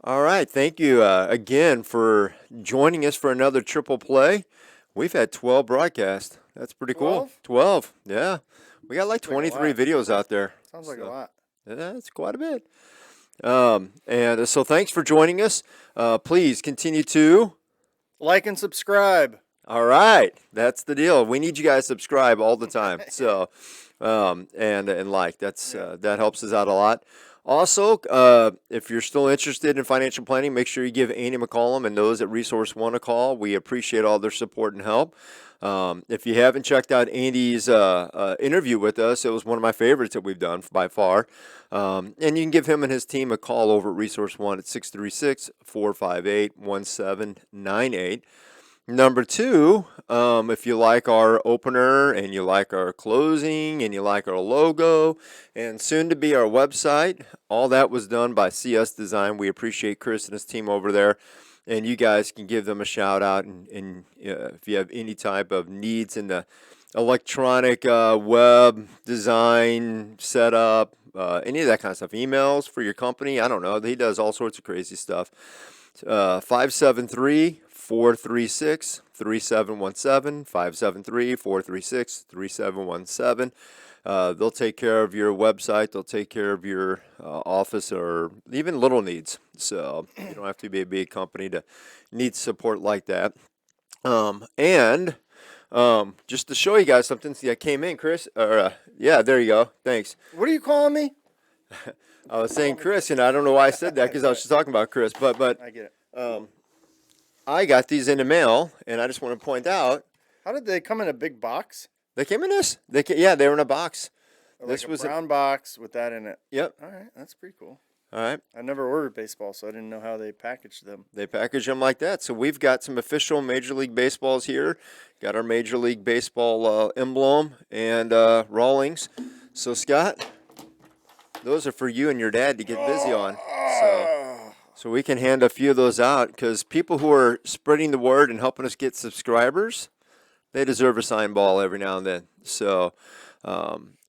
All right, thank you again for joining us for another triple play. We've had 12 broadcasts. That's pretty cool. 12? 12, yeah. We got like Sounds like a 23 lot. videos out there. Sounds like a So, lot. yeah, it's quite a bit. And so thanks for joining us. Please continue to. Like and subscribe. All right, that's the deal. We need you guys to subscribe all the time. So, and like that helps us out a lot. Also, if you're still interested in financial planning, make sure you give Andy McCollum and those at Resource One a call. We appreciate all their support and help. If you haven't checked out Andy's interview with us, it was one of my favorites that we've done by far. And you can give him and his team a call over at Resource One at 636-458-1798. Number two, if you like our opener and you like our closing and you like our logo and soon to be our website, all that was done by CS Design. We appreciate Chris and his team over there. And you guys can give them a shout out. And if you have any type of needs in the electronic web design setup, any of that kind of stuff, emails for your company, I don't know. He does all sorts of crazy stuff. 573-436-3717, 573-436-3717. They'll take care of your website. They'll take care of your office or even little needs. So you don't have to be a big company to need support like that. And just to show you guys something, see, I came in, Chris. Yeah, there you go. Thanks. What are you calling me? I was saying Chris, and I don't know why I said that because I was just talking about Chris. But I get it. I got these in the mail, and I just want to point out How did they come in a big box? they came in this. Yeah, they were in a box. Or This like was a brown box with that in it. Yep. All right, that's pretty cool. All right. I never ordered baseball, so I didn't know how they packaged them. They package them like that. So we've got some official Major League Baseballs here. Got our Major League Baseball emblem and Rawlings. So Scott, those are for you and your dad to get busy on. So we can hand a few of those out because people who are spreading the word and helping us get subscribers, they deserve a signed ball every now and then. So,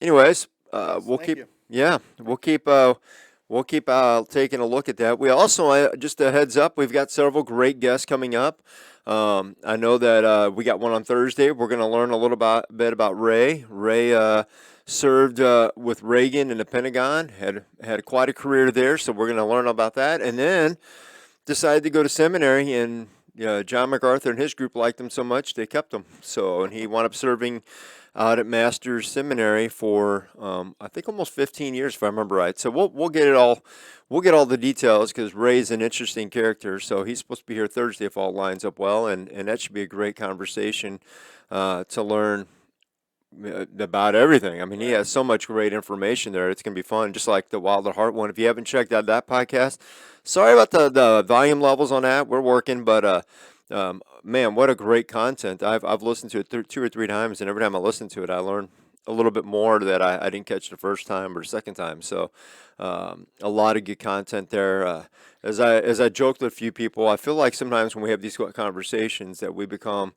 anyways, we'll Thank keep. you. Yeah, we'll keep taking a look at that. We also, just a heads up, we've got several great guests coming up. I know that we got one on Thursday. We're going to learn a little bit about Ray. Ray served with Reagan in the Pentagon, had quite a career there, so we're going to learn about that. And then decided to go to seminary, and John MacArthur and his group liked him so much they kept him. So, and he wound up serving out at Master's Seminary for I think almost 15 years, if I remember right. So we'll get it all. We'll get all the details because Ray's an interesting character. So he's supposed to be here Thursday if all lines up well, and that should be a great conversation to learn about everything. I mean, he has so much great information there. It's going to be fun, just like the Wilder Heart one. If you haven't checked out that podcast, sorry about the volume levels on that. We're working, but man, what a great content. I've listened to it two or three times, and every time I listen to it, I learn a little bit more that I didn't catch the first time or the second time. So a lot of good content there. As I joked with a few people, I feel like sometimes when we have these conversations that we become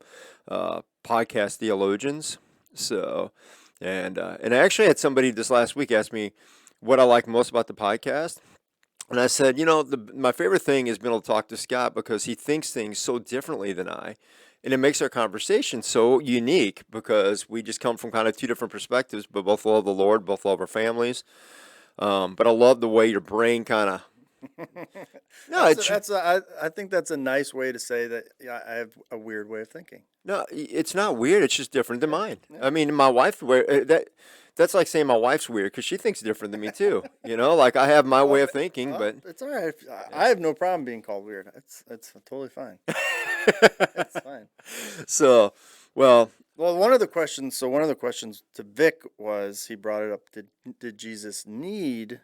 podcast theologians. So, and I actually had somebody this last week ask me what I like most about the podcast. And I said, my favorite thing is being able to talk to Scott because he thinks things so differently than I. And it makes our conversation so unique because we just come from kind of two different perspectives, but both love the Lord, both love our families. But I love the way your brain kind of. No, I think that's a nice way to say that I have a weird way of thinking. No, it's not weird. It's just different than mine. Yeah. I mean, my wife, that's like saying my wife's weird because she thinks different than me too. Like I have my way of thinking, but it's all right. I have no problem being called weird. It's totally fine. It's fine. So, well, one of the questions to Vic was, he brought it up, did Jesus need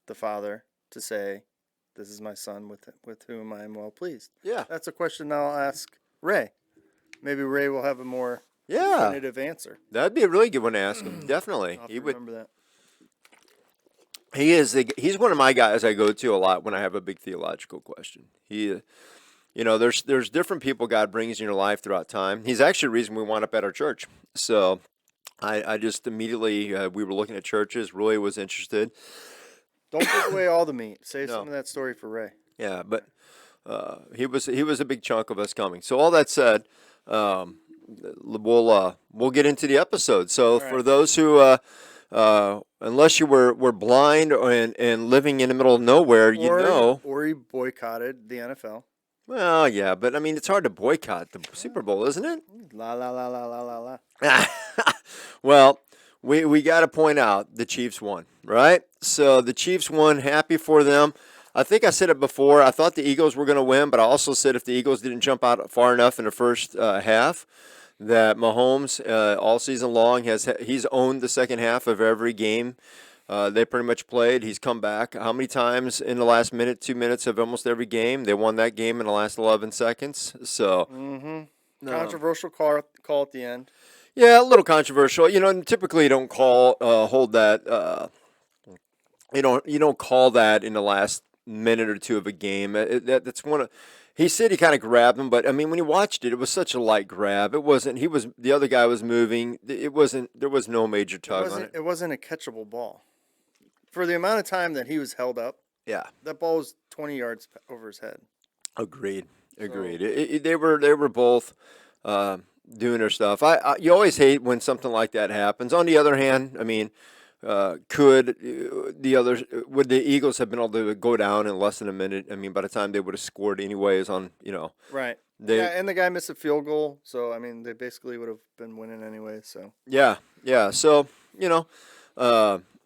the Father to say, "This is my son with whom I am well pleased"? Yeah. That's a question I'll ask Ray. Maybe Ray will have a more Yeah. definitive answer. That'd be a really good one to ask him. Definitely. I'll have He to would. remember that. He's one of my guys I go to a lot when I have a big theological question. There's different people God brings in your life throughout time. He's actually the reason we wound up at our church. So, I just immediately we were looking at churches. Roy was interested. Don't give away all the meat. Save No. some of that story for Ray. Yeah, but he was a big chunk of us coming. So all that said, we'll get into the episode. So All for right. those who unless you were blind and living in the middle of nowhere, you know. Or he boycotted the NFL. Well, yeah, but I mean it's hard to boycott the Super Bowl, isn't it? La la la la la la la. Well, we got to point out the Chiefs won, right? So the Chiefs won. Happy for them. I think I said it before. I thought the Eagles were going to win, but I also said if the Eagles didn't jump out far enough in the first half, that Mahomes all season long he's owned the second half of every game they pretty much played. He's come back. How many times in the last minute, 2 minutes of almost every game? They won that game in the last 11 seconds. So Controversial call at the end. yeah, a little controversial. And typically you don't hold that. You don't call that in the last minute or two of a game. That's one of. He said he kind of grabbed him, but I mean, when you watched it, it was such a light grab. It wasn't. The other guy was moving. It wasn't. There was no major tug on it. It wasn't a catchable ball. For the amount of time that he was held up, Yeah, that ball was 20 yards over his head. agreed. They were both doing their stuff. You always hate when something like that happens. On the other hand, I mean. Would the Eagles have been able to go down in less than a minute? I mean, by the time they would have scored anyways Right. And the guy missed a field goal, so I mean, they basically would have been winning anyway. So yeah. So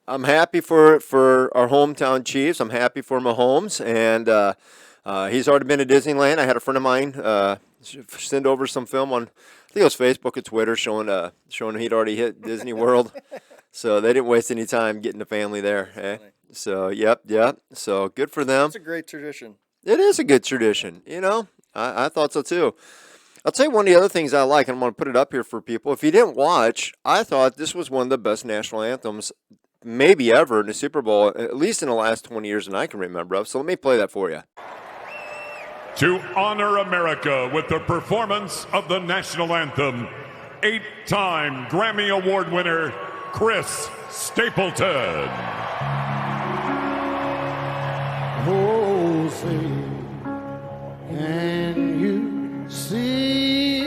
I'm happy for our hometown Chiefs. I'm happy for Mahomes, and he's already been to Disneyland. I had a friend of mine send over some film on, I think it was Facebook or Twitter, showing he'd already hit Disney World. So they didn't waste any time getting the family there. Eh? So, yep. So good for them. it's a great tradition. It is a good tradition. I thought so too. I'll tell you one of the other things I like, and I'm going to put it up here for people. If you didn't watch, I thought this was one of the best national anthems maybe ever in the Super Bowl, at least in the last 20 years that I can remember of. So let me play that for you. To honor America with the performance of the national anthem, 8-time Grammy Award winner, Chris Stapleton. Oh, say, can you see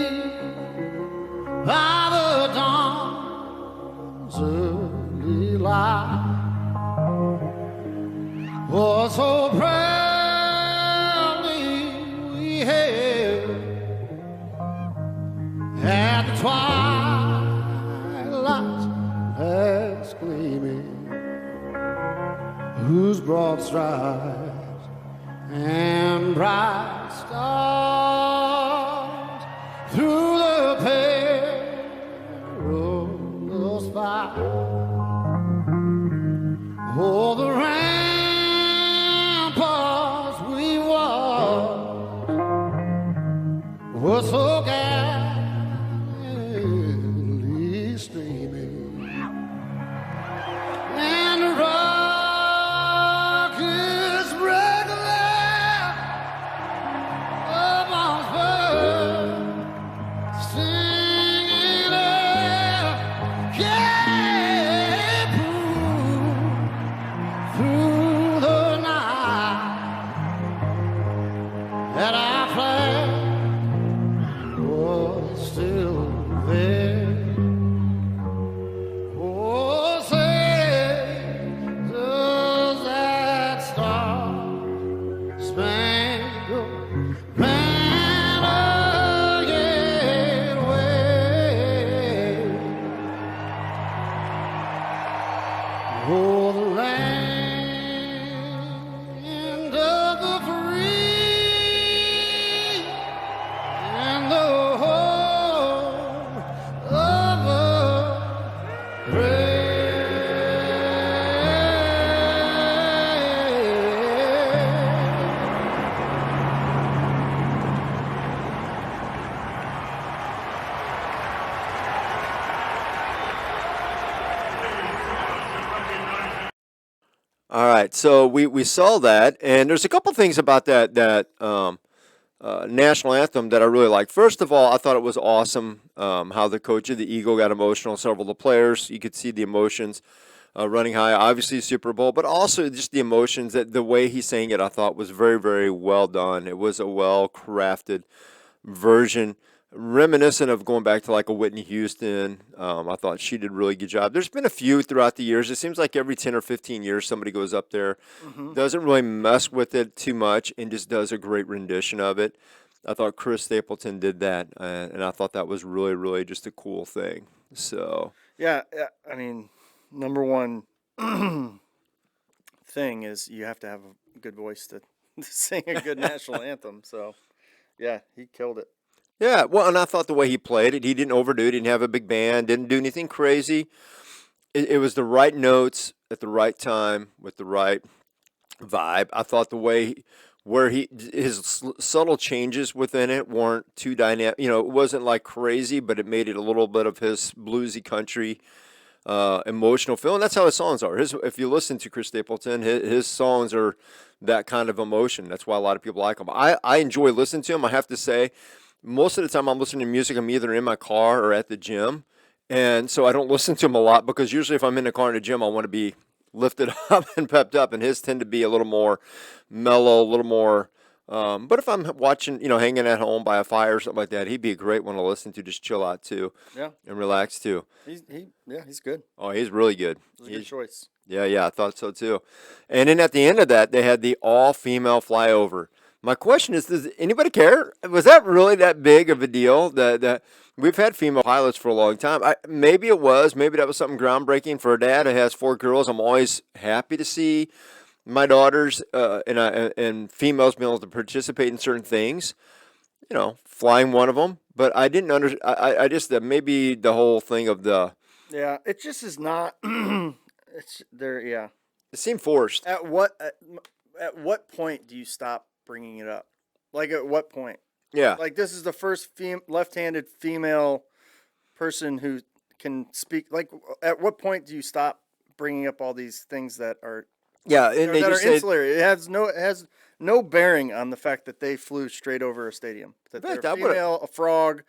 by the dawn's early light what so proudly we hailed at the twilight's last gleaming, whose broad stripes and bright stars through the perilous fight. Oh, the ramparts we watched were so gallantly streaming, and the rockets regular upon first singing out, yeah, through the night that our flag was still there. Oh, say, does that star-spangled banner yet wave? Oh, the land of the free and the home of the All right, so we saw that, and there's a couple things about that national anthem that I really liked. First of all, I thought it was awesome how the coach of the Eagle got emotional. Several of the players, you could see the emotions running high. Obviously, Super Bowl, but also just the emotions that the way he sang it, I thought was very, very well done. It was a well crafted version, reminiscent of going back to like a Whitney Houston. I thought she did a really good job. There's been a few throughout the years. It seems like every 10 or 15 years somebody goes up there, doesn't really mess with it too much, and just does a great rendition of it. I thought Chris Stapleton did that, and I thought that was really, really just a cool thing. So Yeah, I mean, number one thing is you have to have a good voice to sing a good national anthem. So, yeah, he killed it. yeah, well, and I thought the way he played it, he didn't overdo it. He didn't have a big band, didn't do anything crazy. It was the right notes at the right time with the right vibe. I thought the way where his subtle changes within it weren't too dynamic. You know, it wasn't like crazy, but it made it a little bit of his bluesy country emotional feel, and that's how his songs are. If you listen to Chris Stapleton, his songs are that kind of emotion. That's why a lot of people like him. I enjoy listening to him. I have to say, most of the time I'm listening to music, I'm either in my car or at the gym, and so I don't listen to him a lot because usually if I'm in the car in the gym, I want to be lifted up and pepped up, and his tend to be a little more mellow, a little more. But if I'm watching, hanging at home by a fire or something like that, he'd be a great one to listen to, just chill out too, Yeah, and relax too. he's good. Oh, he's really good. It was a good choice. Yeah, I thought so too. And then at the end of that, they had the all-female flyover. My question is, does anybody care? Was that really that big of a deal? That we've had female pilots for a long time. Maybe it was. Maybe that was something groundbreaking for a dad who has 4 girls. I'm always happy to see my daughters and females being able to participate in certain things. Flying one of them. But I didn't understand. I just maybe the whole thing of the. Yeah, it just is not. It's there. Yeah. It seemed forced. At what point do you stop bringing it up? Like at what point? Yeah. Like this is the first left-handed female person who can speak. Like at what point do you stop bringing up all these things that are Yeah, and they that are just say, ancillary? It has no bearing on the fact that they flew straight over a stadium. That Right, they're that would've- female, a frog,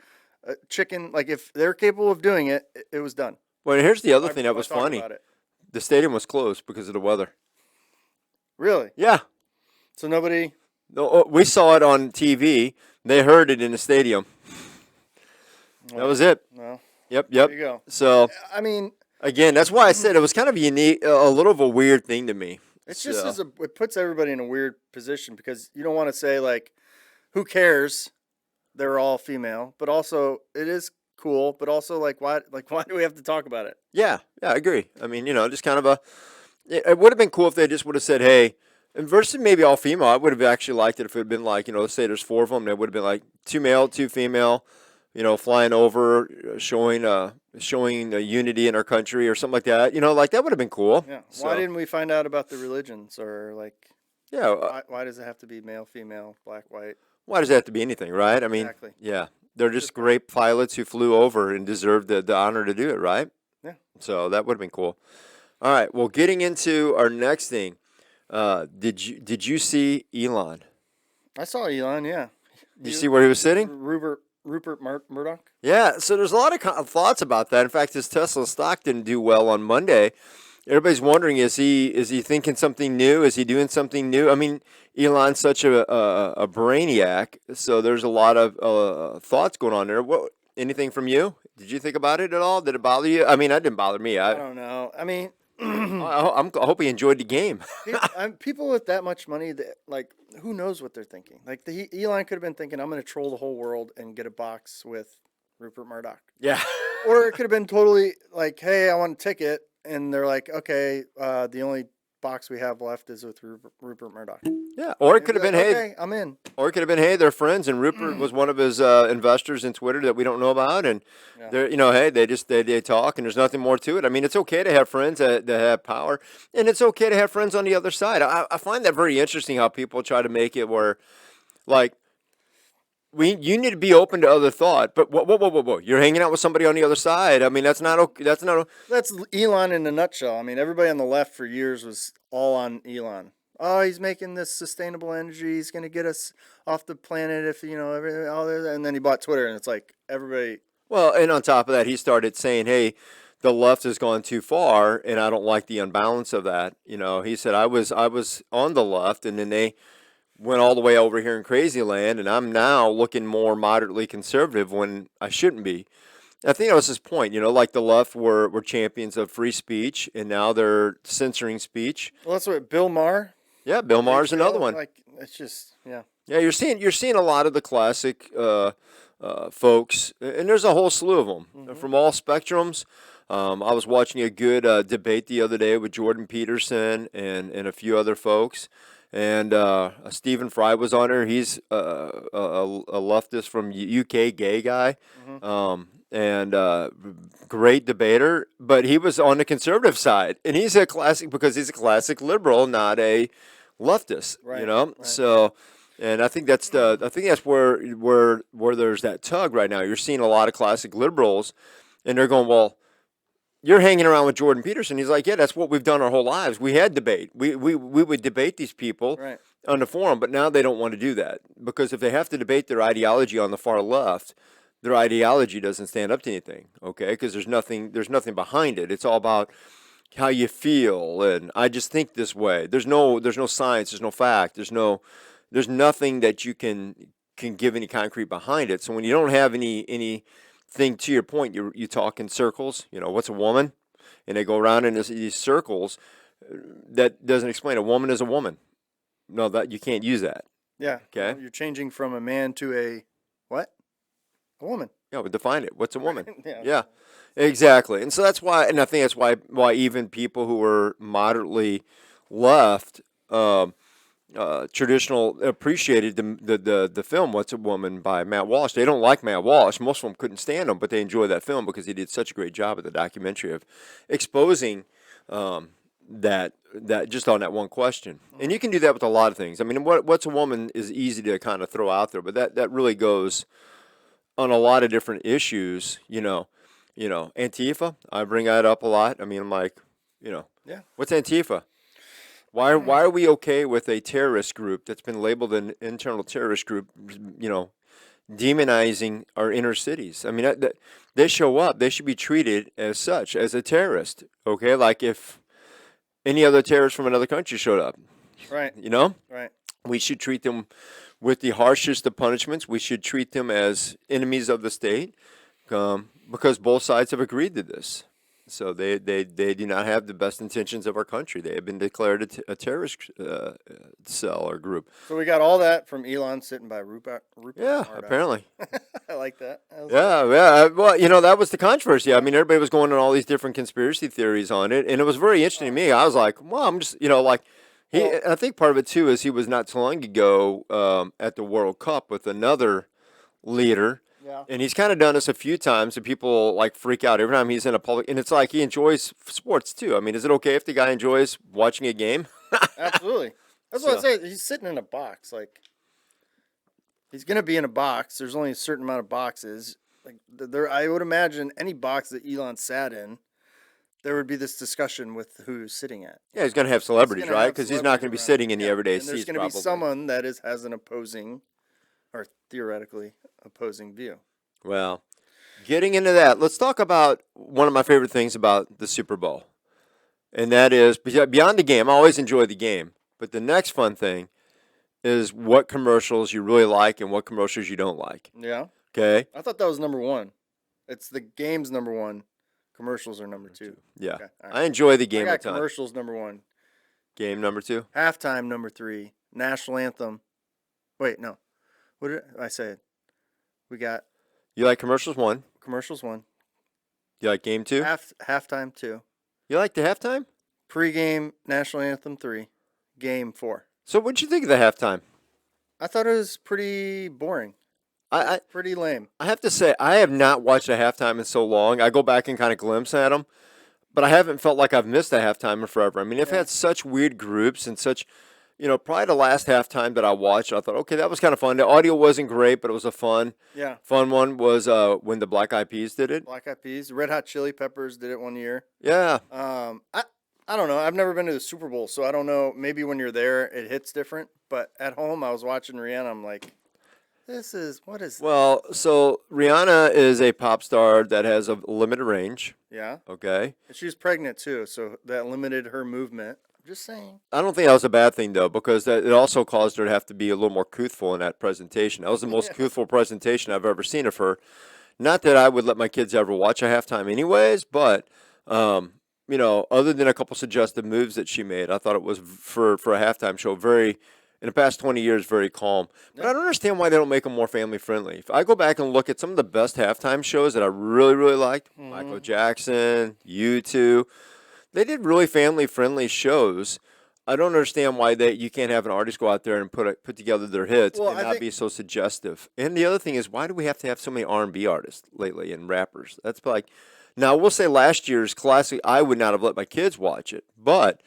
a chicken. Like if they're capable of doing it, it was done. well, here's the other Why- thing that why was talk funny. about it? The stadium was closed because of the weather. Really? Yeah. So nobody. No, we saw it on TV. They heard it in the stadium. That was it. No. Yep. There you go. So, I mean, again, that's why I said it was kind of unique, a little of a weird thing to me. it's just So, it puts everybody in a weird position because you don't want to say like, who cares? They're all female, but also it is cool. But also why do we have to talk about it? yeah, I agree. I mean, just kind of it would have been cool if they just would have said, hey, and versus maybe all female. I would have actually liked it if it had been like, let's say there's 4 of them. They would have been like 2 male, 2 female, flying over, showing unity in our country or something like that. Like that would have been cool. Yeah. So, Why didn't we find out about the religions or like? yeah. Why does it have to be male, female, black, white? Why does it have to be anything, right? I mean, Exactly. yeah, they're just great pilots who flew over and deserved the honor to do it, right? Yeah. So that would have been cool. All right, well, getting into our next thing, did you see Elon? I saw Elon. Yeah. Did you see where he was sitting? Rupert Murdoch. Yeah, so there's a lot of thoughts about that. In fact, his Tesla stock didn't do well on Monday. Everybody's wondering, is he thinking something new? Is he doing something new? I mean, Elon's such a brainiac, so there's a lot of thoughts going on there. What? Anything from you? Did you think about it at all? Did it bother you? I mean, that didn't bother me. I don't know. I mean, I hope he enjoyed the game. people with that much money, that who knows what they're thinking? Like Elon could have been thinking, I'm going to troll the whole world and get a box with Rupert Murdoch. Yeah. Or it could have been totally like, hey, I want a ticket. And they're like, okay, the only box we have left is with Rupert Murdoch. Yeah. Or it could have been, hey, okay, I'm in. or it could have been, hey, they're friends, and Rupert was one of his investors in Twitter that we don't know about, and they're, hey, they talk, and there's nothing more to it. I mean, it's okay to have friends that have power, and it's okay to have friends on the other side. I find that very interesting how people try to make it where, like, you need to be open to other thought, but whoa, you're hanging out with somebody on the other side. I mean, that's not okay. That's Elon in a nutshell. I mean, everybody on the left for years was all on Elon. oh, he's making this sustainable energy. He's going to get us off the planet if, everything, all this. And then he bought Twitter, and it's like everybody. Well, and on top of that, he started saying, "Hey, the left has gone too far, and I don't like the unbalance of that." He said, "I was on the left, and then they went all the way over here in crazy land, and I'm now looking more moderately conservative when I shouldn't be." I think that was his point. Like the left were champions of free speech, and now they're censoring speech. Well, that's what Bill Maher. Yeah, Bill Maher's another one. Like, it's just, yeah. Yeah, you're seeing a lot of the classic folks, and there's a whole slew of them from all spectrums. I was watching a good debate the other day with Jordan Peterson and a few other folks, and Stephen Fry was on there. He's a leftist from UK, gay guy, and great debater. But he was on the conservative side, and he's a classic because he's a classic liberal, not a leftist. Right. So. And I think that's where there's that tug right now. You're seeing a lot of classic liberals, and they're going, well, you're hanging around with Jordan Peterson. He's like, yeah, that's what we've done our whole lives. We had debate. We would debate these people Right. on the forum, but now they don't want to do that because if they have to debate their ideology on the far left, their ideology doesn't stand up to anything. Okay, because there's nothing behind it. It's all about how you feel, and I just think this way. There's no science. There's no fact. There's nothing that you can give any concrete behind it. So when you don't have anything to your point, you talk in circles. What's a woman? And they go around in these circles. That doesn't explain. A woman is a woman. No, that you can't use that. Yeah. Okay. You're changing from a man to a what? A woman. Yeah, we define it. What's a woman? Yeah. Yeah, exactly. And so that's why, and I think that's why even people who are moderately left. Traditional appreciated the film What's a Woman by Matt Walsh. They don't like Matt Walsh. Most of them couldn't stand him, but they enjoy that film because he did such a great job at the documentary of exposing that just on that one question. And you can do that with a lot of things. I mean, What's a Woman is easy to kind of throw out there, but that really goes on a lot of different issues. Antifa. I bring that up a lot. I mean, I'm like, Yeah. what's Antifa? Why are we okay with a terrorist group that's been labeled an internal terrorist group, demonizing our inner cities? I mean, they show up, they should be treated as such, as a terrorist, okay? Like if any other terrorist from another country showed up, Right. Right. we should treat them with the harshest of punishments. We should treat them as enemies of the state because both sides have agreed to this. So they do not have the best intentions of our country. They have been declared a terrorist cell or group. So we got all that from Elon sitting by Rupert Yeah, Murdoch. apparently. I like that. Yeah. Well, that was the controversy. I mean, everybody was going on all these different conspiracy theories on it, and it was very interesting to me. I was like, well, I'm just, I think part of it too is he was not so long ago at the World Cup with another leader. Yeah. And he's kind of done this a few times, and people like freak out every time he's in a public. And it's like he enjoys sports too. I mean, is it okay if the guy enjoys watching a game? Absolutely. That's what I say. He's sitting in a box. Like, he's gonna be in a box. There's only a certain amount of boxes. Like I would imagine any box that Elon sat in, there would be this discussion with who's sitting at. Yeah, he's going to have celebrities, gonna right? have Because he's not going to be celebrities sitting in the around. everyday And there's seats. going to be Probably. someone that has an opposing, or theoretically opposing view. Well, getting into that, let's talk about one of my favorite things about the Super Bowl. And that is, beyond the game, I always enjoy the game. But the next fun thing is what commercials you really like and what commercials you don't like. Yeah. Okay? I thought that was number one. It's the game's number one. Commercials are number two. Yeah. Okay, all right. I enjoy the I game a got ton. commercials number one. Game number two? Halftime number three. National anthem. Wait, no. What did I say? We got You like commercials one? commercials one. You like game two? Halftime two. You like the halftime? Pre-game national anthem three. Game four. So what'd you think of the halftime? I thought it was pretty boring. I Pretty lame. I have to say, I have not watched a halftime in so long. I go back and kind of glimpse at them, but I haven't felt like I've missed a halftime in forever. I mean, they've had such weird groups and such, probably the last halftime that I watched, I thought, okay, that was kind of fun. The audio wasn't great, but it was a fun one was when the Black Eyed Peas did it. Black Eyed Peas. Red Hot Chili Peppers did it one year. Yeah. I don't don't know. I've never been to the Super Bowl, so I don't know. Maybe when you're there, it hits different. But at home, I was watching Rihanna. I'm like, what is Well, so Rihanna is a pop star that has a limited range. Yeah. Okay. And she was pregnant, too, so that limited her movement. I'm just saying. I don't think that was a bad thing though, because it also caused her to have to be a little more truthful in that presentation. That was the most truthful presentation I've ever seen of her. Not that I would let my kids ever watch a halftime, anyways, but other than a couple suggestive moves that she made, I thought it was for a halftime show very. In the past 20 years, very calm. But I don't understand why they don't make them more family friendly. If I go back and look at some of the best halftime shows that I really, really liked, Michael Jackson, U2, they did really family friendly shows. I don't understand why you can't have an artist go out there and put together their hits and not be so suggestive. And the other thing is, why do we have to have so many R&B artists lately and rappers? That's like, now we'll say last year's classic, I would not have let my kids watch it, but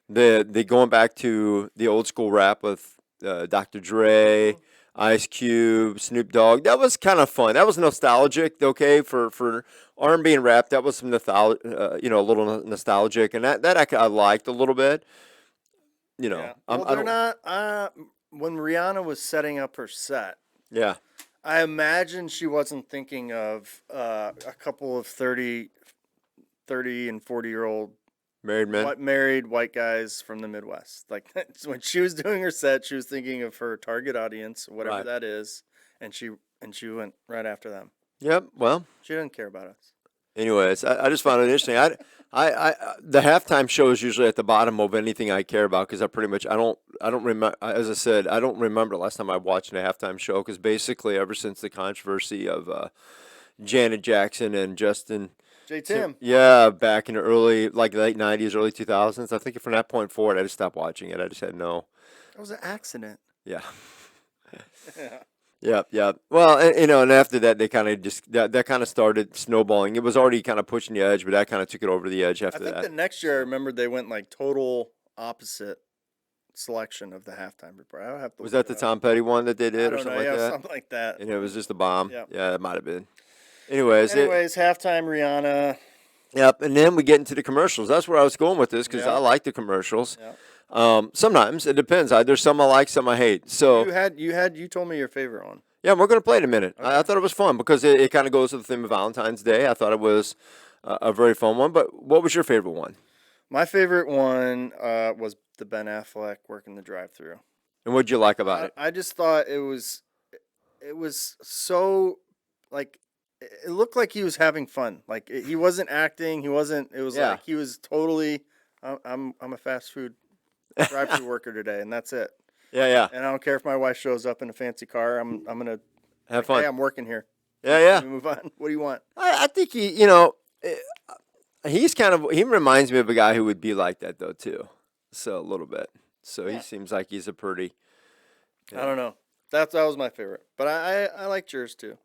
the going back to the old school rap with Dr. Dre, Ice Cube, Snoop Dogg, that was kind of fun. That was nostalgic, okay, for R&B and rap. That was some a little nostalgic, and that I liked a little bit. Well, they're not. When Rihanna was setting up her set, yeah, I imagine she wasn't thinking of a couple of 30 and 40-year-old married white guys from the Midwest. Like when she was doing her set, she was thinking of her target audience, whatever that is, and she went right after them. Yep. Well, she didn't care about us. Anyways, I just found it interesting. I the halftime show is usually at the bottom of anything I care about because I don't remember. As I said, I don't remember the last time I watched a halftime show because basically ever since the controversy of Janet Jackson and Justin. Tim. Yeah, back in the late 90s, early 2000s. I think from that point forward, I just stopped watching it. I just said no. It was an accident. Yeah. Yeah. Well, and after that, they kind of just that kind of started snowballing. It was already kind of pushing the edge, but that kind of took it over the edge after that. I think the next year, I remember they went like total opposite selection of the halftime report. I don't have to. Was that the Tom Petty one that they did, or something like that? Something like that. And it was just a bomb. Yep. Yeah, it might have been. Anyways, halftime Rihanna. Yep, and then we get into the commercials. That's where I was going with this because I like the commercials. Yep. Sometimes it depends. There's some I like, some I hate. So you told me your favorite one. Yeah, we're going to play it in a minute. Okay. I thought it was fun because it kind of goes with the theme of Valentine's Day. I thought it was a very fun one. But what was your favorite one? My favorite one was the Ben Affleck working the drive-thru. And what did you like about it? I just thought it was so like. It looked like he was having fun. Like he wasn't acting. He wasn't. It was like he was totally. I'm a fast food drive-thru worker today, and that's it. Yeah. And I don't care if my wife shows up in a fancy car. I'm gonna have fun. Hey, I'm working here. Yeah. Move on. What do you want? I think he reminds me of a guy who would be like that though too. So a little bit. So he seems like he's a pretty. I don't know. That was my favorite, but I liked yours too.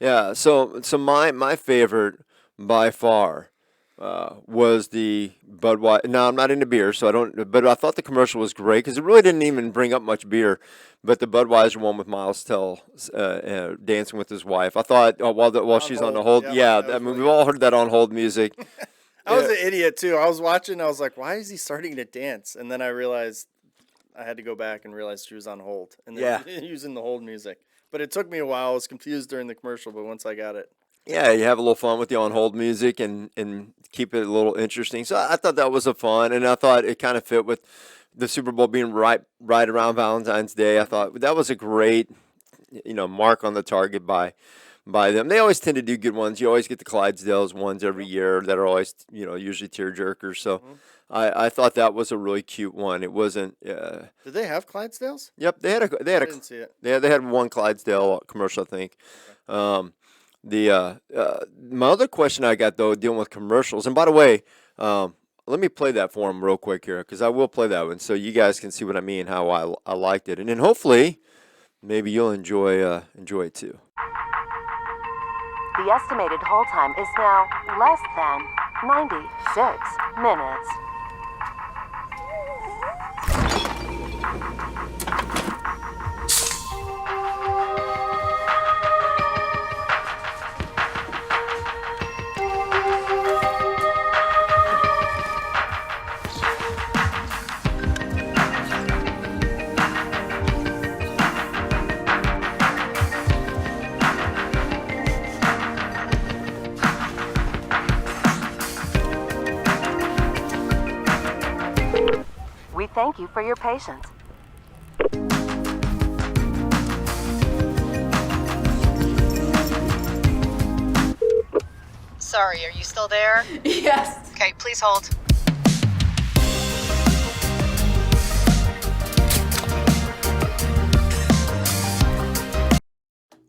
Yeah, so my favorite by far was the Budweiser. Now I'm not into beer, so I don't. But I thought the commercial was great because it really didn't even bring up much beer. But the Budweiser one with Miles Tell dancing with his wife, I thought while she's on the hold. We've all heard that on hold music. I was an idiot too. I was watching. I was like, why is he starting to dance? And then I realized I had to go back and realize she was on hold and then using the hold music. But it took me a while. I was confused during the commercial, but once I got it. Yeah, you have a little fun with the on-hold music and keep it a little interesting. So I thought that was a fun, and I thought it kind of fit with the Super Bowl being right around Valentine's Day. I thought that was a great, mark on the target by them. They always tend to do good ones. You always get the Clydesdales ones every year that are always, usually tear-jerkers. So I thought that was a really cute one. It wasn't. Did they have Clydesdales? Yep, they had I didn't see it. Yeah, they had one Clydesdale commercial, I think. Okay. My other question I got though, dealing with commercials, and by the way, let me play that for them real quick here because I will play that one so you guys can see what I mean, how I liked it, and then hopefully maybe you'll enjoy it too. The estimated hold time is now less than 96 minutes. We thank you for your patience. Sorry, are you still there? Yes. Okay, please hold.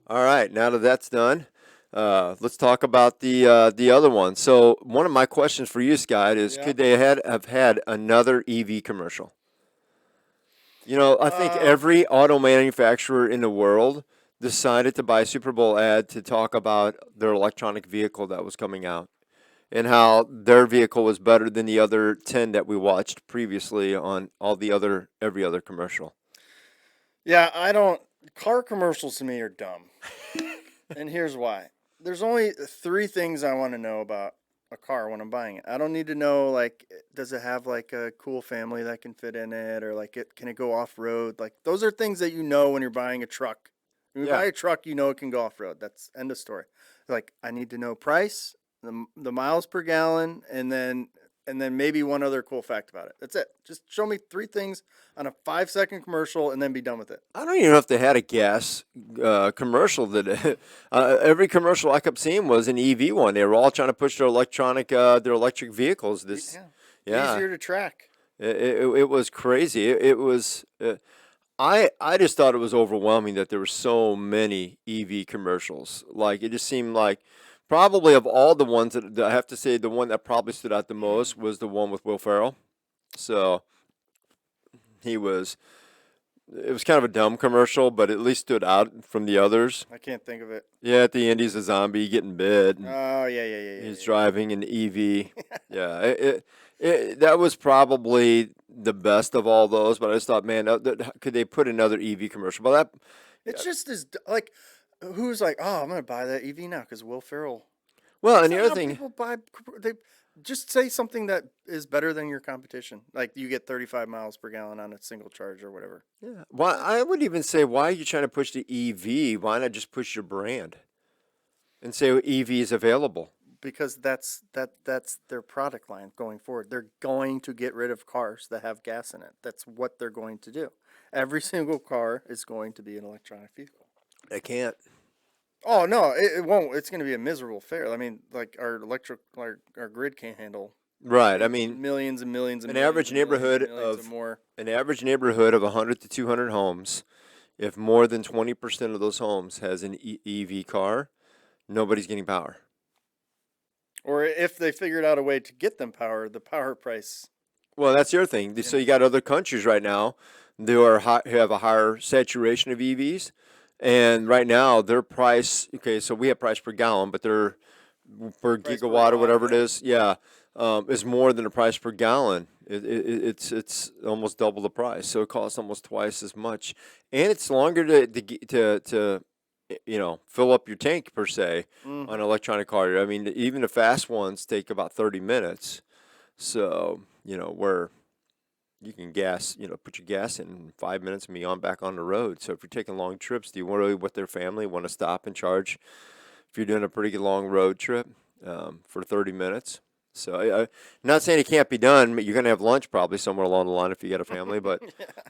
All right, now that that's done, let's talk about the other one. So one of my questions for you, Scott, is Yeah. could they have had another EV commercial? You know, I think Um, every auto manufacturer in the world decided to buy a Super Bowl ad to talk about their electronic vehicle that was coming out and how their vehicle was better than the other 10 that we watched previously on every other commercial. Yeah, I don't. Car commercials to me are dumb. And here's why. There's only three things I want to know about a car when I'm buying it. I don't need to know, like, does it have like a cool family that can fit in it, or like can it go off road? Like, those are things that you know when you're buying a truck. When you Yeah. buy a truck, you know it can go off road. That's end of story. Like, I need to know price, the miles per gallon, and then maybe one other cool fact about it. That's it. Just show me three things on a 5-second commercial and then be done with it. I don't even know if they had a gas commercial that every commercial I kept seeing was an EV one. They were all trying to push their electric vehicles. Yeah. Easier to track. It was crazy. It was. I just thought it was overwhelming that there were so many EV commercials. Like it just seemed like probably of all the ones that I have to say the one that probably stood out the most was the one with Will Ferrell. So he was. It was kind of a dumb commercial, but at least stood out from the others. I can't think of it. Yeah, at the end he's a zombie getting bit. And Oh, yeah. he's driving an EV. Yeah, that was probably the best of all those. But I just thought, man, could they put another EV commercial? But that, It's just as like, who's like, oh, I'm gonna buy that EV now because Will Ferrell. well, and That's the not other how thing, people buy. They just say something that is better than your competition. Like you get 35 miles per gallon on a single charge or whatever. yeah. Why I would even say, why are you trying to push the EV? Why not just push your brand and say EV is available? Because that's their product line going forward. They're going to get rid of cars that have gas in it. That's what they're going to do. Every single car is going to be an electronic vehicle. They can't. Oh no, it won't. It's going to be a miserable fare. I mean, like our grid can't handle Right. I mean, millions and millions and an millions average and millions and neighborhood millions of more. an average neighborhood of 100 to 200 homes. If more than 20% of those homes has an EV car, nobody's getting power. Or if they figured out a way to get them power, the power price. Well, that's the other thing. So you got other countries right now that who have a higher saturation of EVs, and right now their price. Okay, so we have price per gallon, but their per Price per gigawatt or watt, whatever it yeah. is, yeah, is more than the price per gallon. It's almost double the price, so it costs almost twice as much, and it's longer to fill up your tank per se on an electronic car. I mean, even the fast ones take about 30 minutes. So, where you can put your gas in 5 minutes and be back on the road. So if you're taking long trips, do you really with their family want to stop and charge if you're doing a pretty long road trip for 30 minutes? So I'm not saying it can't be done, but you're going to have lunch probably somewhere along the line if you got a family, but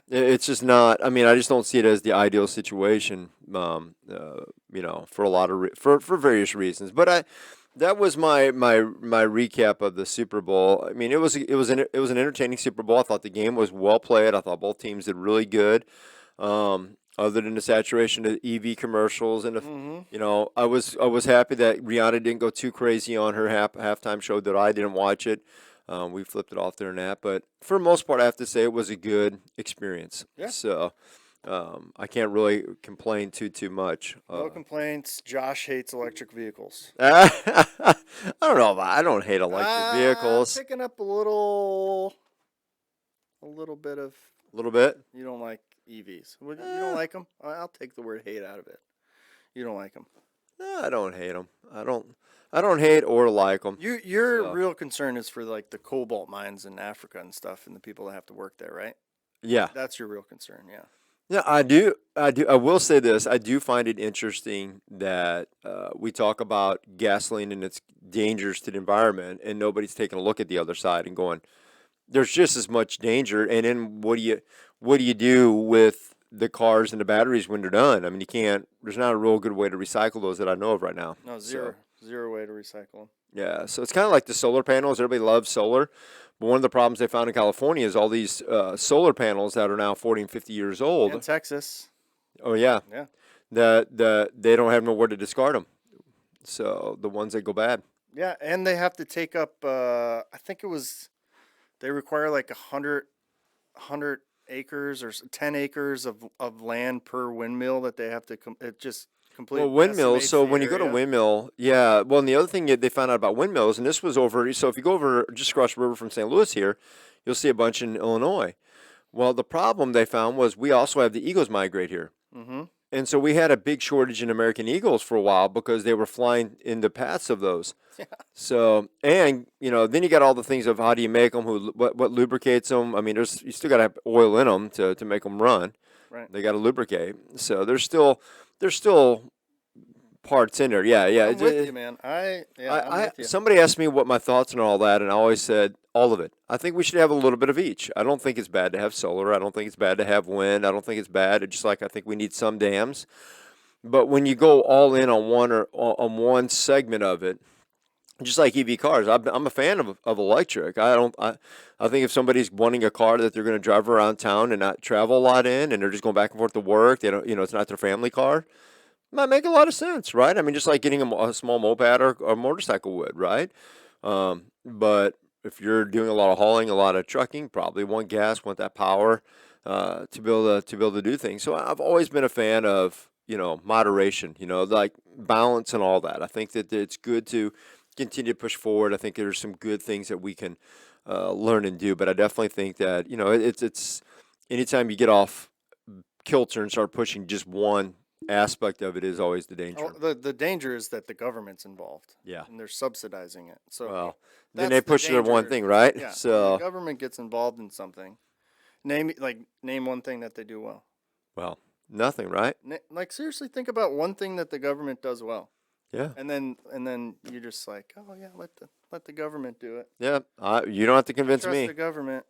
it's just not. I mean, I just don't see it as the ideal situation, for a lot of for various reasons. But that was my recap of the Super Bowl. I mean, it was an entertaining Super Bowl. I thought the game was well played. I thought both teams did really good. Other than the saturation of EV commercials, and I was happy that Rihanna didn't go too crazy on her halftime show. That I didn't watch it. We flipped it off there and that, but for the most part, I have to say it was a good experience. Yeah. So I can't really complain too much. No complaints. Josh hates electric vehicles. I don't know. I don't hate electric vehicles. Picking up a little bit of. A little bit. You don't like EVs. You don't like them? I'll take the word hate out of it. You don't like them. No, I don't hate them. I don't hate or like them. Your real concern is for like the cobalt mines in Africa and stuff, and the people that have to work there, right? Yeah. That's your real concern. Yeah. Yeah, I do. I will say this. I do find it interesting that we talk about gasoline and its dangers to the environment, and nobody's taking a look at the other side and going, there's just as much danger. And then what do you do with the cars and the batteries when they're done? I mean, you can't. There's not a real good way to recycle those that I know of right now. No, So, zero way to recycle them. yeah, so it's kind of like the solar panels. Everybody loves solar, but one of the problems they found in California is all these solar panels that are now 40 and 50 years old. And Texas. Oh yeah, Yeah. that they don't have nowhere to discard them. So the ones that go bad. Yeah, and they have to take up. I think it was. They require like 100 acres or 10 acres of land per windmill that they have to. It just completely. Well, windmills. decimates So the when you go to area. windmill, yeah. Well, and the other thing that they found out about windmills, and this was over. So if you go over just across the river from St. Louis here, you'll see a bunch in Illinois. Well, the problem they found was we also have the eagles migrate here. Mm-hmm. And so we had a big shortage in American eagles for a while because they were flying in the paths of those. Yeah. So, and then you got all the things of how do you make them, what lubricates them. I mean, you still got to have oil in them to make them run. Right. They got to lubricate. So there's still parts in there. Yeah, yeah. I'm with you, man. I'm with you. Somebody asked me what my thoughts on all that, and I always said all of it. I think we should have a little bit of each. I don't think it's bad to have solar. I don't think it's bad to have wind. I don't think it's bad. It's just like I think we need some dams. But when you go all in on one segment of it, just like EV cars, I'm a fan of electric. I think if somebody's wanting a car that they're going to drive around town and not travel a lot in, and they're just going back and forth to work, they don't, it's not their family car. Might make a lot of sense, right? I mean, just like getting a small moped or motorcycle would, right? But if you're doing a lot of hauling, a lot of trucking, probably want gas, want that power to be able to do things. So I've always been a fan of moderation, like balance and all that. I think that it's good to continue to push forward. I think there's some good things that we can learn and do, but I definitely think that it's anytime you get off kilter and start pushing just one aspect of it is always the danger. Oh, the danger is that the government's involved. Yeah. And they're subsidizing it. So Well, then that's they the push it on one danger. thing, right? Yeah. When So, the government gets involved in something. Name one thing that they do well. well, nothing, right? Like seriously, think about one thing that the government does well, Yeah. and then you're just like, oh yeah, let the government do it. Yeah. You don't have to convince Trust me. the government.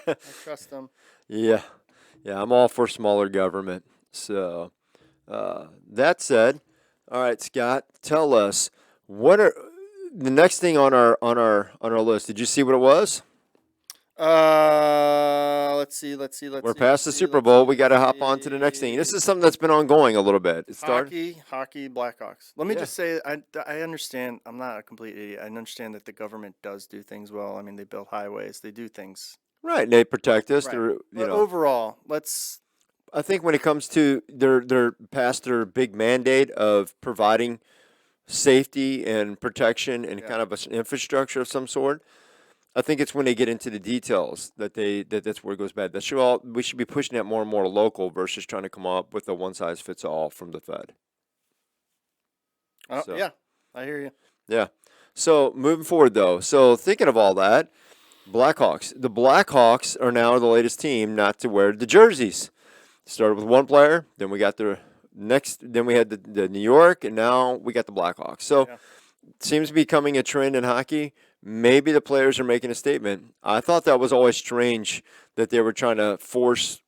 I trust them. Yeah. Yeah. I'm all for smaller government. So, that said, all right, Scott, tell us what are the next thing on our list. Did you see what it was? Let's see. We're past the Super Bowl. We got to hop on to the next thing. This is something that's been ongoing a little bit. It started. Hockey, Blackhawks. Let me Yeah. just say, I understand. I'm not a complete idiot. I understand that the government does do things well. I mean, they build highways. They do things. Right. They protect us. Right. They're, But overall, I think when it comes to they're past their big mandate of providing safety and protection and kind of an infrastructure of some sort. I think it's when they get into the details that's where it goes bad. We should be pushing that more and more local versus trying to come up with a one size fits all from the Fed. So. yeah, I hear you. Yeah. So moving forward though, so thinking of all that, Blackhawks. The Blackhawks are now the latest team not to wear the jerseys. Started with one player, then we got the next, then we had the New York, and now we got the Blackhawks. So seems to be becoming a trend in hockey. Maybe the players are making a statement. I thought that was always strange that they were trying to force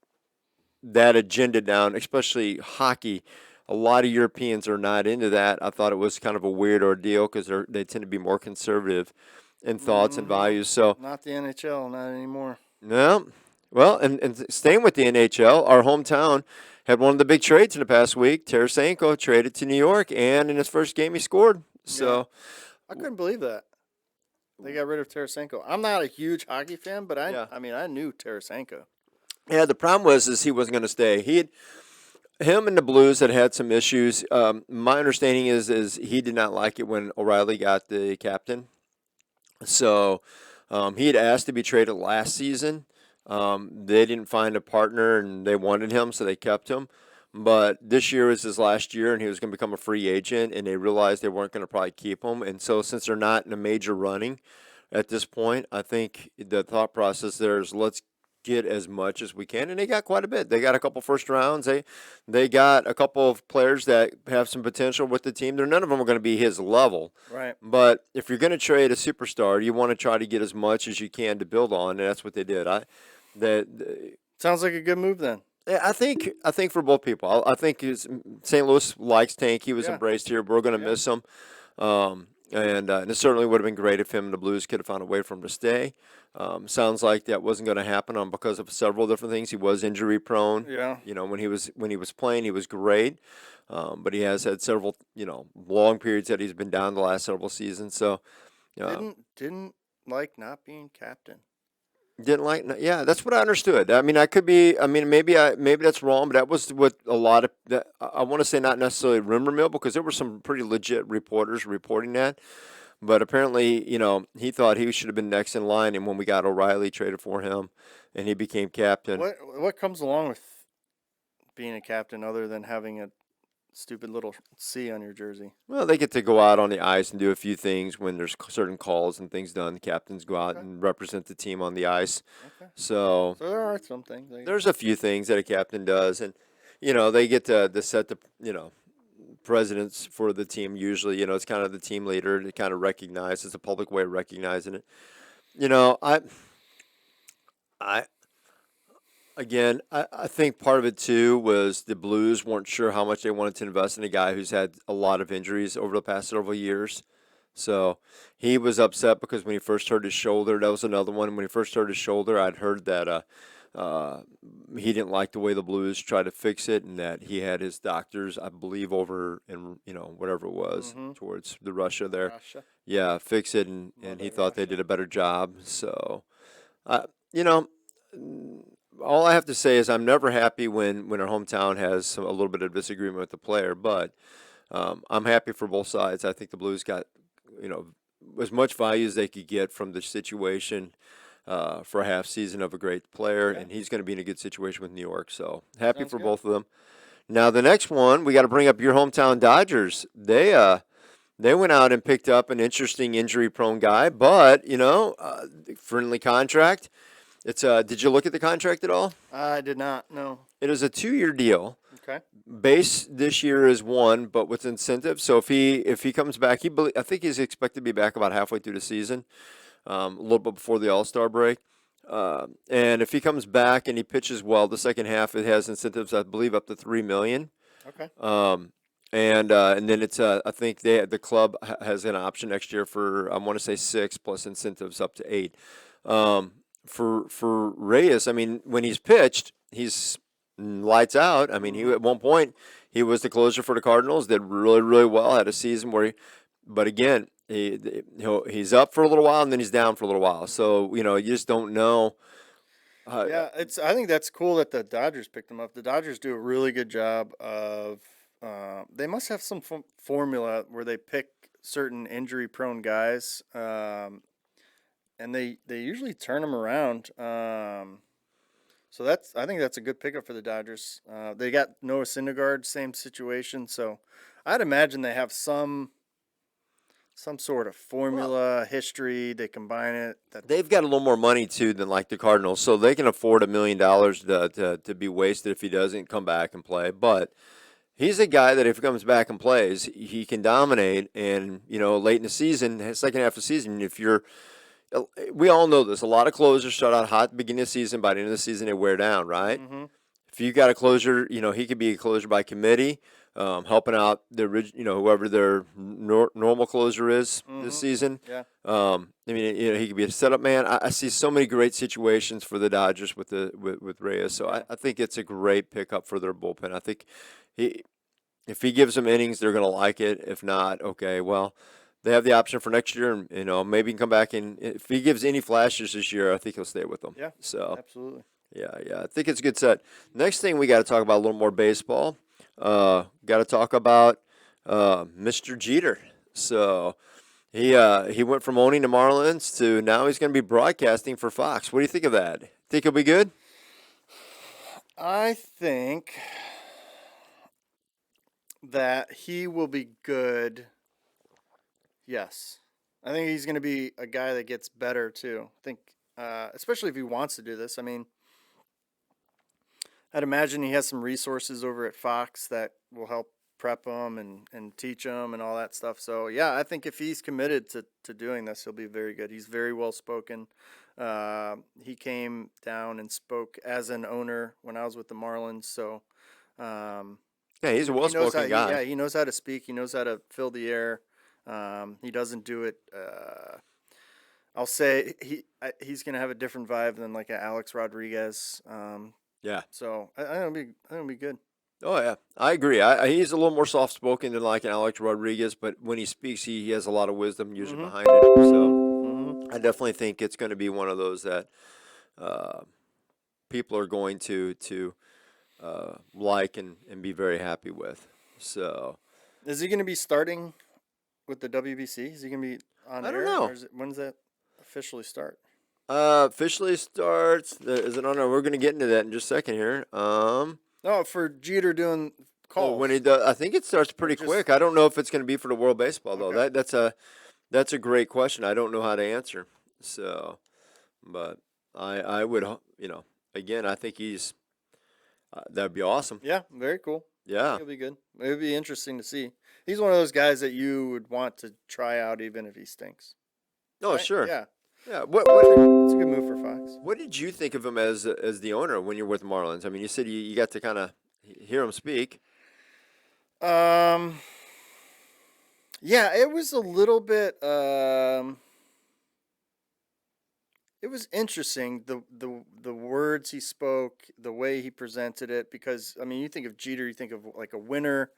that agenda down, especially hockey. A lot of Europeans are not into that. I thought it was kind of a weird ordeal because they tend to be more conservative in thoughts and values. So Not the NHL, not anymore. no. Well, and staying with the NHL, our hometown had one of the big trades in the past week. Tarasenko traded to New York, and in his first game, he scored. So I couldn't believe that. They got rid of Tarasenko. I'm not a huge hockey fan, but I knew Tarasenko. yeah, the problem was he wasn't going to stay. Him and the Blues had some issues. My understanding is he did not like it when O'Reilly got the captain. So he had asked to be traded last season. They didn't find a partner, and they wanted him, so they kept him. But this year was his last year, and he was going to become a free agent, and they realized they weren't going to probably keep him. And so since they're not in a major running at this point, I think the thought process there is let's get as much as we can, and they got quite a bit. They got a couple first rounds. They got a couple of players that have some potential with the team. None of them are going to be his level. Right. But if you're going to trade a superstar, you want to try to get as much as you can to build on, and that's what they did. Sounds like a good move then. I think for both people, I think St. Louis likes Tank. He was Yeah. embraced here. We're going to miss him, and it certainly would have been great if him and the Blues could have found a way for him to stay. Sounds like that wasn't going to happen because of several different things. He was injury prone. Yeah. You know, when he was playing, he was great, but he has had several long periods that he's been down the last several seasons. So Didn't like not being captain. didn't like, yeah, that's what I understood. I mean, maybe that's wrong, but that was what a lot of that. I want to say not necessarily rumor mill, because there were some pretty legit reporters reporting that. But apparently, he thought he should have been next in line, and when we got O'Reilly traded for him, and he became captain. What comes along with being a captain other than having a stupid little C on your jersey? Well, they get to go out on the ice and do a few things when there's certain calls and things done. The captains go out and represent the team on the ice. Okay. So there are some things. there's a few things that a captain does, and they get to set the presidents for the team. Usually, it's kind of the team leader to kind of recognize. It's a public way of recognizing it. I think part of it too was the Blues weren't sure how much they wanted to invest in a guy who's had a lot of injuries over the past several years. So he was upset because when he first hurt his shoulder, that was another one. When he first hurt his shoulder, I'd heard that he didn't like the way the Blues tried to fix it, and that he had his doctors, I believe, over in whatever it was towards the Russia there. Russia. Yeah, fix it, and he thought they did a better job. So, all I have to say is I'm never happy when our hometown has a little bit of disagreement with the player, but I'm happy for both sides. I think the Blues got as much value as they could get from the situation for a half season of a great player, and he's going to be in a good situation with New York. So happy Sounds for good. both of them. Now the next one, we got to bring up your hometown Dodgers. They went out and picked up an interesting injury-prone guy, but friendly contract. It's did you look at the contract at all? I did not. No. It is a 2-year deal. Okay. Base this year is 1, but with incentives. So if he comes back, I think he's expected to be back about halfway through the season, a little bit before the All-Star break. And if he comes back and he pitches well, the second half it has incentives, I believe, up to $3 million. Okay. And then it's I think the club has an option next year for I want to say 6 plus incentives up to 8. For Reyes, I mean, when he's pitched, he's lights out. I mean, he at one point he was the closer for the Cardinals, did really, really well, had a season where but again, he's up for a little while and then he's down for a little while. So, you just don't know. I think that's cool that the Dodgers picked him up. The Dodgers do a really good job of they must have some formula where they pick certain injury-prone guys, and they usually turn them around. So I think that's a good pickup for the Dodgers. They got Noah Syndergaard, same situation. So I'd imagine they have some sort of formula, history. They combine it. They've got a little more money too than like the Cardinals, so they can afford $1 million to be wasted if he doesn't come back and play. But he's a guy that if he comes back and plays, he can dominate. And late in the season, second half of the season, we all know this. A lot of closers start out hot at the beginning of the season. By the end of the season, they wear down, right? Mm-hmm. If you got a closer, he could be a closer by committee, helping out whoever their normal closer is this season. Yeah. I mean, he could be a setup man. I see so many great situations for the Dodgers with Reyes. So I think it's a great pickup for their bullpen. I think if he gives them innings, they're going to like it. If not, okay, well. They have the option for next year, and maybe he can come back and if he gives any flashes this year, I think he'll stay with them. Yeah, so absolutely. Yeah, I think it's a good set. Next thing we got to talk about a little more baseball. Got to talk about Mr. Jeter. So he went from owning the Marlins to now he's going to be broadcasting for Fox. What do you think of that? Think he'll be good? I think that he will be good. Yes. I think he's going to be a guy that gets better, too. I think, especially if he wants to do this. I mean, I'd imagine he has some resources over at Fox that will help prep him and teach him and all that stuff. So yeah, I think if he's committed to doing this, he'll be very good. He's very well spoken. He came down and spoke as an owner when I was with the Marlins. So Yeah, he's a he knows how, well-spoken guy. yeah, he knows how to speak. He knows how to fill the air. He doesn't do it. I'll say he's gonna have a different vibe than like a Alex Rodriguez. Yeah. So I think it'll be good. Oh yeah, I agree. He's a little more soft-spoken than like an Alex Rodriguez, but when he speaks, he has a lot of wisdom usually behind it. So I definitely think it's going to be one of those that people are going to like and be very happy with. So Is he going to be starting with the WBC? Is he going to be on I don't air? know. Or when's that officially start? officially starts. Is it on? We're going to get into that in just a second here. No, for Jeter doing calls. When he does, I think it starts pretty just- quick. I don't know if it's going to be for the World Baseball though. Okay. That's a great question. I don't know how to answer. So, but I would again I think he's that'd be awesome. Yeah, very cool. Yeah. It'll be good. It'll be interesting to see. He's one of those guys that you would want to try out even if he stinks. Oh Right? sure. Yeah. Yeah. It's a good move for Fox. What did you think of him as the owner when you're with Marlins? I mean, you said you got to kind of hear him speak. Yeah, it was a little bit it was interesting the words he spoke, the way he presented it, because I mean, you think of Jeter, you think of like a winner.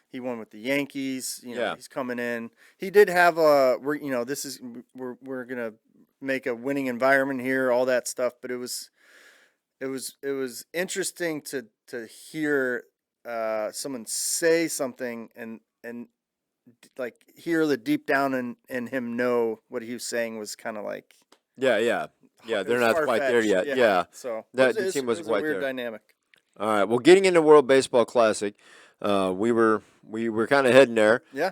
He won with the Yankees, Yeah. he's coming in. He did have we're going to make a winning environment here, all that stuff, but it was interesting to hear someone say something and like hear the deep down in him know what he was saying was kind of like Yeah. it They're was not quite there far-fetched. yet. Yeah. So That it was, team wasn't it was quite a weird there. dynamic. All right. Well, getting into World Baseball Classic, we were kind of heading there. Yeah.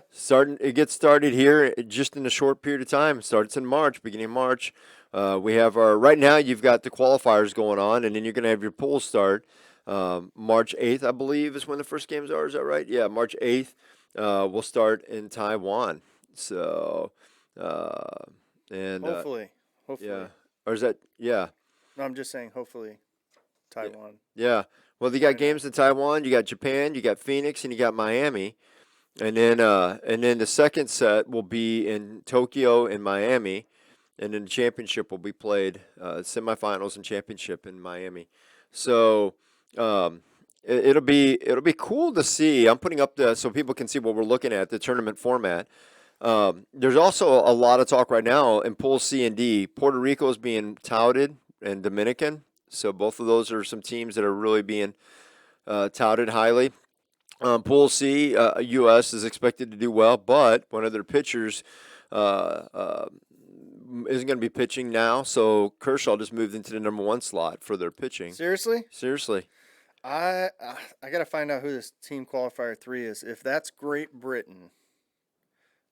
It gets started here just in a short period of time. It starts in March, beginning of March. We have right now you've got the qualifiers going on, and then you're going to have your pool start. March 8th, I believe, is when the first games are. Is that right? Yeah, March 8th. We'll start in Taiwan. So, Hopefully. yeah. Or is that, yeah. No, I'm just saying hopefully Taiwan. Yeah. Well, you got games in Taiwan, you got Japan, you got Phoenix, and you got Miami. And then the second set will be in Tokyo and Miami. And then the championship will be played, semifinals and championship in Miami. So it'll be cool to see. I'm putting up so people can see what we're looking at, the tournament format. There's also a lot of talk right now in Pool C and D. Puerto Rico is being touted and Dominican. So both of those are some teams that are really being touted highly. Pool C, U.S. is expected to do well, but one of their pitchers isn't going to be pitching now. So Kershaw just moved into the number 1 slot for their pitching. Seriously? Seriously. I got to find out who this team qualifier 3 is. If that's Great Britain,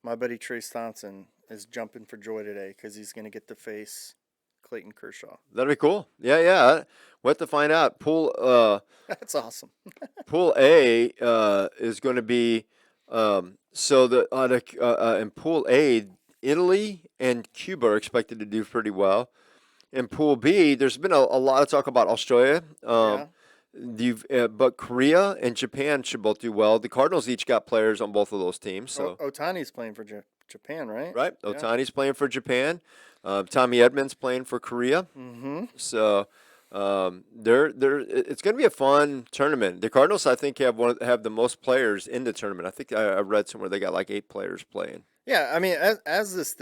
my buddy Trace Thompson is jumping for joy today because he's going to get to face Clayton Kershaw. That'll be cool. Yeah. We'll have to find out. That's awesome. Pool A is going to be in Pool A, Italy and Cuba are expected to do pretty well. In Pool B, there's been a lot of talk about Australia. Yeah. But Korea and Japan should both do well. The Cardinals each got players on both of those teams. So Otani's playing for Japan, right? right, Yeah. Otani's playing for Japan. Tommy Edmonds playing for Korea. Mm-hmm. So it's going to be a fun tournament. The Cardinals, I think, have the most players in the tournament. I think I read somewhere they got like 8 players playing. Yeah, I mean, as this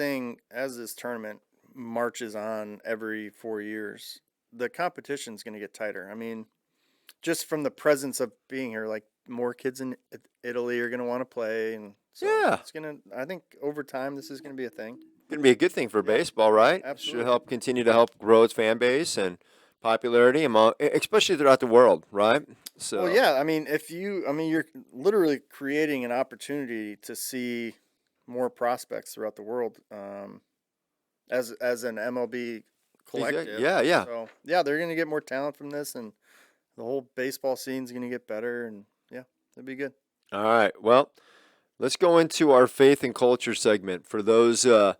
tournament marches on every 4 years, the competition's going to get tighter. I mean, just from the presence of being here, like more kids in Italy are going to want to play, and so Yeah. it's going to. I think over time this is going to be a thing. Going to be a good thing for baseball, right? absolutely. Should continue to help grow its fan base and popularity especially throughout the world, right? So Well, yeah, I mean, you're literally creating an opportunity to see more prospects throughout the world, as an MLB collective. Yeah. So yeah, they're going to get more talent from this, and the whole baseball scene's going to get better, and yeah, it'll be good. All right. Well, let's go into our faith and culture segment. For those who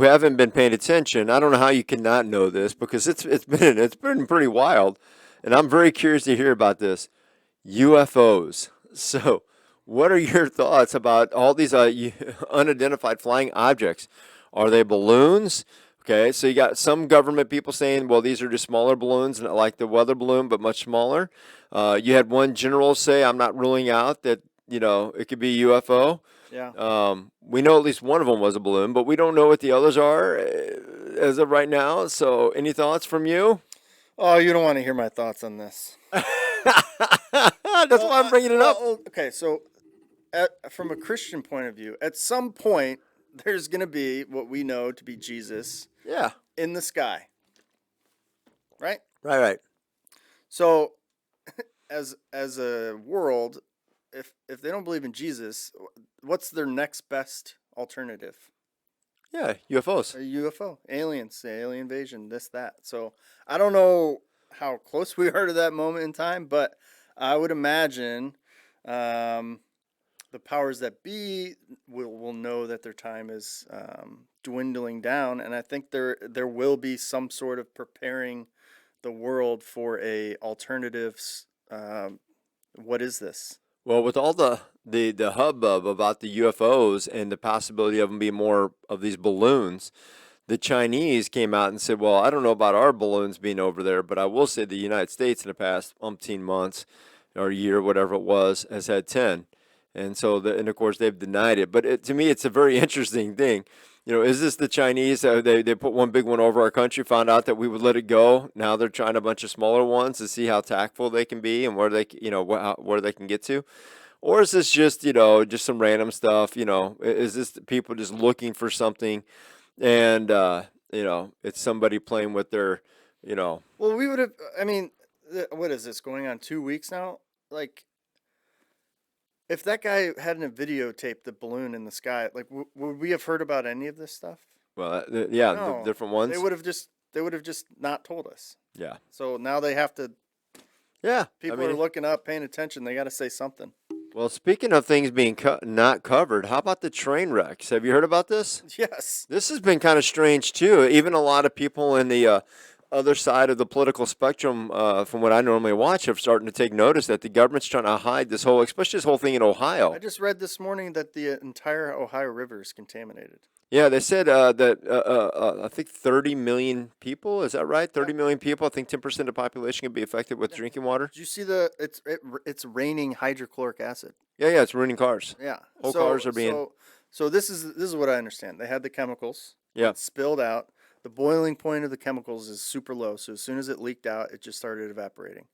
haven't been paying attention, I don't know how you cannot know this because it's been pretty wild, and I'm very curious to hear about this. UFOs. So, what are your thoughts about all these unidentified flying objects? Are they balloons? Okay, so you got some government people saying, well, these are just smaller balloons, not like the weather balloon, but much smaller. You had one general say, I'm not ruling out that, it could be UFO. Yeah. We know at least one of them was a balloon, but we don't know what the others are as of right now. So, any thoughts from you? Oh, you don't want to hear my thoughts on this. That's why I'm bringing it up. Okay, so from a Christian point of view, at some point, there's going to be what we know to be Jesus Yeah. in the sky. Right? Right. So, as a world, if they don't believe in Jesus, what's their next best alternative? Yeah, UFOs. A UFO, aliens, the alien invasion, this, that. So I don't know how close we are to that moment in time, but I would imagine the powers that be will know that their time is dwindling down, and I think there will be some sort of preparing the world for a alternative. What is this? Well, with all the hubbub about the UFOs and the possibility of them being more of these balloons, the Chinese came out and said, well, I don't know about our balloons being over there, but I will say the United States in the past umpteen months or year, whatever it was, has had 10. And so, and of course, they've denied it. But to me, it's a very interesting thing. Is this the Chinese? They put one big one over our country, found out that we would let it go. Now they're trying a bunch of smaller ones to see how tactful they can be and where they can get to. Or is this just, just some random stuff? Is this people just looking for something and, it's somebody playing with their, Well, we would have, what is this, going on 2 weeks now? Like, if that guy hadn't videotaped the balloon in the sky, like, would we have heard about any of this stuff? well, yeah, No. the different ones. They would have just not told us. Yeah. So now they have to, Yeah. people are looking up, paying attention. They got to say something. Well, speaking of things being not covered, how about the train wrecks? Have you heard about this? Yes. This has been kind of strange, too. Even a lot of people in the other side of the political spectrum, from what I normally watch, are starting to take notice that the government's trying to hide this especially this whole thing in Ohio. I just read this morning that the entire Ohio River is contaminated. Yeah, they said that I think 30 million people, is that right? 30 million people, I think 10% of the population can be affected with drinking water. Did you see it's raining hydrochloric acid? Yeah, it's ruining cars. Yeah. Whole cars are being... So this is what I understand. They had the chemicals. Yeah. It spilled out. The boiling point of the chemicals is super low. So as soon as it leaked out, it just started evaporating,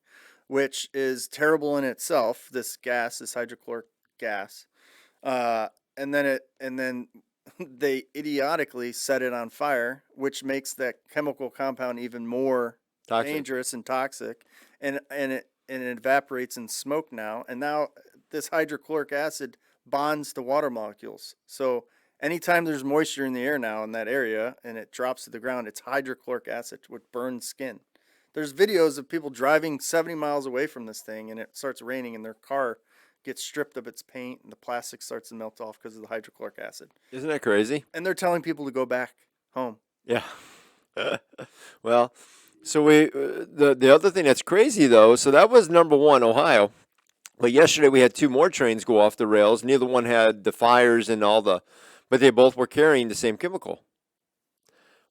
which is terrible in itself. This gas, this hydrochloric gas, and then they idiotically set it on fire, which makes that chemical compound even more Toxic. dangerous and toxic, and it evaporates in smoke now. And now this hydrochloric acid bonds to water molecules. So anytime there's moisture in the air now in that area and it drops to the ground, it's hydrochloric acid, which burns skin. There's videos of people driving 70 miles away from this thing, and it starts raining, and their car gets stripped of its paint, and the plastic starts to melt off because of the hydrochloric acid. Isn't that crazy? And they're telling people to go back home. Yeah. Well, so the other thing that's crazy, though, so that was number one, Ohio. But yesterday we had two more trains go off the rails. Neither one had the fires and but they both were carrying the same chemical.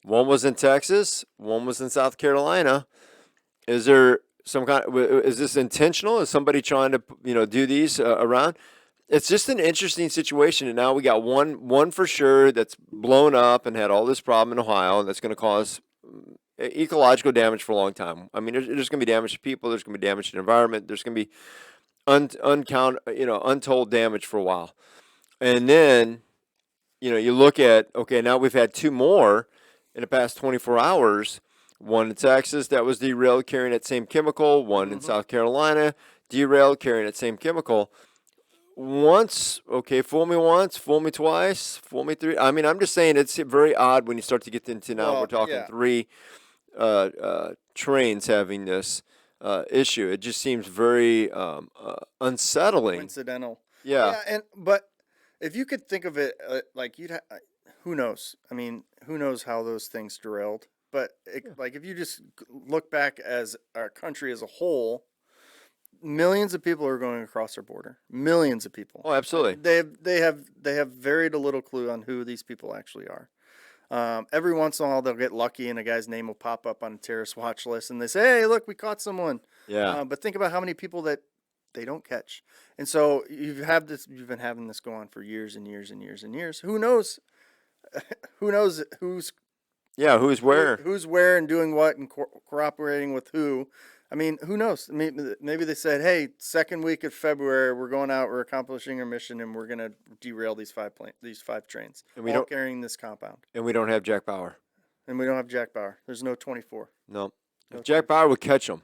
One was in Texas, one was in South Carolina. Is there is this intentional? Is somebody trying to, do these around? It's just an interesting situation. And now we got one for sure that's blown up and had all this problem in Ohio, and that's going to cause ecological damage for a long time. I mean, there's going to be damage to people. There's going to be damage to the environment. There's going to be untold damage for a while. And then, you look at, okay, now we've had two more in the past 24 hours. One in Texas that was derailed carrying that same chemical. One in South Carolina derailed carrying that same chemical. Once, okay, fool me once, fool me twice, fool me three. I mean, I'm just saying it's very odd when you start to get into now. We're talking three trains having this. issue. It just seems very unsettling. Coincidental. Yeah. But if you could think of it like who knows? I mean, who knows how those things derailed? But like if you just look back as our country as a whole, millions of people are going across our border. Millions of people. Oh, absolutely. They have very little clue on who these people actually are. Every once in a while they'll get lucky and a guy's name will pop up on a terrorist watch list and they say, "Hey, look, we caught someone." Yeah. But think about how many people that they don't catch. And so you've been having this go on for years and years and years and years. Who knows? Who knows who's where? who's where and doing what and cooperating with who? I mean, who knows? Maybe they said, "Hey, second week of February, we're going out. We're accomplishing our mission, and we're gonna derail these five trains, And we all don't carrying this compound." and we don't have Jack Bauer. And we don't have Jack Bauer. There's no 24. No. If Okay. Jack Bauer would catch him.